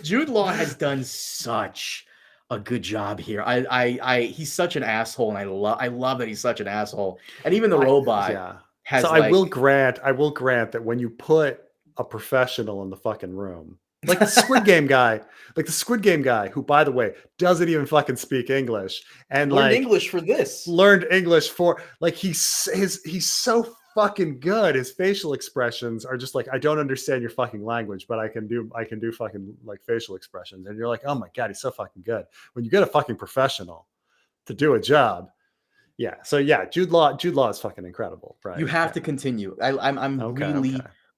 Jude Law has done such a good job here. He's such an asshole, and I love that he's such an asshole. And even the robot has. So I will grant that when you put a professional in the fucking room, like the Squid Game guy, who, by the way, doesn't even fucking speak English, and learned English for this. Learned English for, like, he's so fucking good. His facial expressions are just like, I don't understand your fucking language, but I can do fucking like facial expressions, and you're like, oh my god, he's so fucking good. When you get a fucking professional to do a job, Jude Law is fucking incredible. Right? You have to continue. I'm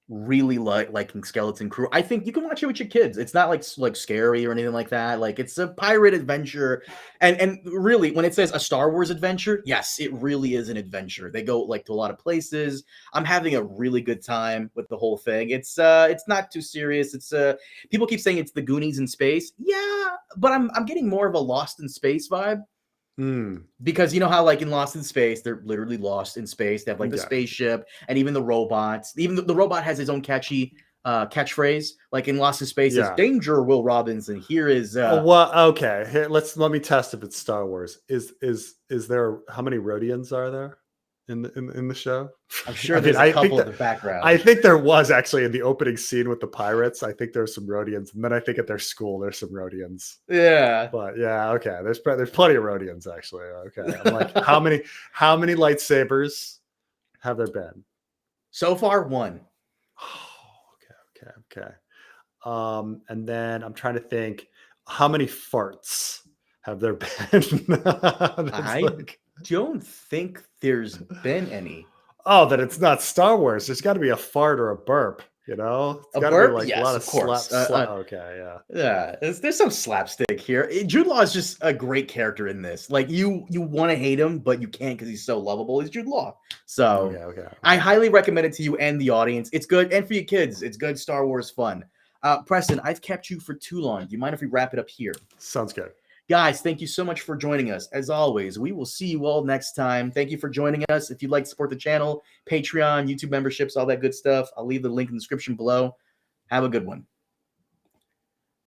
really liking Skeleton Crew. I think you can watch it with your kids. It's not like scary or anything like that. Like, it's a pirate adventure, and really, when it says a Star Wars adventure, yes, it really is an adventure. They go like to a lot of places. I'm having a really good time with the whole thing. It's not too serious. It's people keep saying it's the Goonies in space. Yeah, but I'm getting more of a Lost in Space vibe. Because you know how, like, in Lost in Space, they're literally lost in space. They have like the spaceship and even the robots. Even the robot has his own catchy catchphrase. Like in Lost in Space, it's "Danger, Will Robinson." Here is okay. Here, let me test if it's Star Wars. Is there, how many Rhodians are there in the show? I'm sure there's a couple in the background. I think there was actually in the opening scene with the pirates. I think there's some Rhodians, and then I think at their school there's some Rhodians. Yeah, but okay, there's plenty of Rhodians actually. Okay, I'm like, how many lightsabers have there been so far? 1. Oh, okay. And then I'm trying to think, how many farts have there been? don't think there's been any. Oh, that it's not Star Wars. There's got to be a fart or a burp. You know, it's A got to burp? be like Yes, a lot of of course. Okay, yeah. Yeah, there's some slapstick here. Jude Law is just a great character in this. Like you want to hate him, but you can't because he's so lovable. He's Jude Law. So Okay. I highly recommend it to you and the audience. It's good, and for your kids, it's good Star Wars fun. Preston, I've kept you for too long. Do you mind if we wrap it up here? Sounds good. Guys, thank you so much for joining us. As always, we will see you all next time. Thank you for joining us. If you'd like to support the channel, Patreon, YouTube memberships, all that good stuff, I'll leave the link in the description below. Have a good one.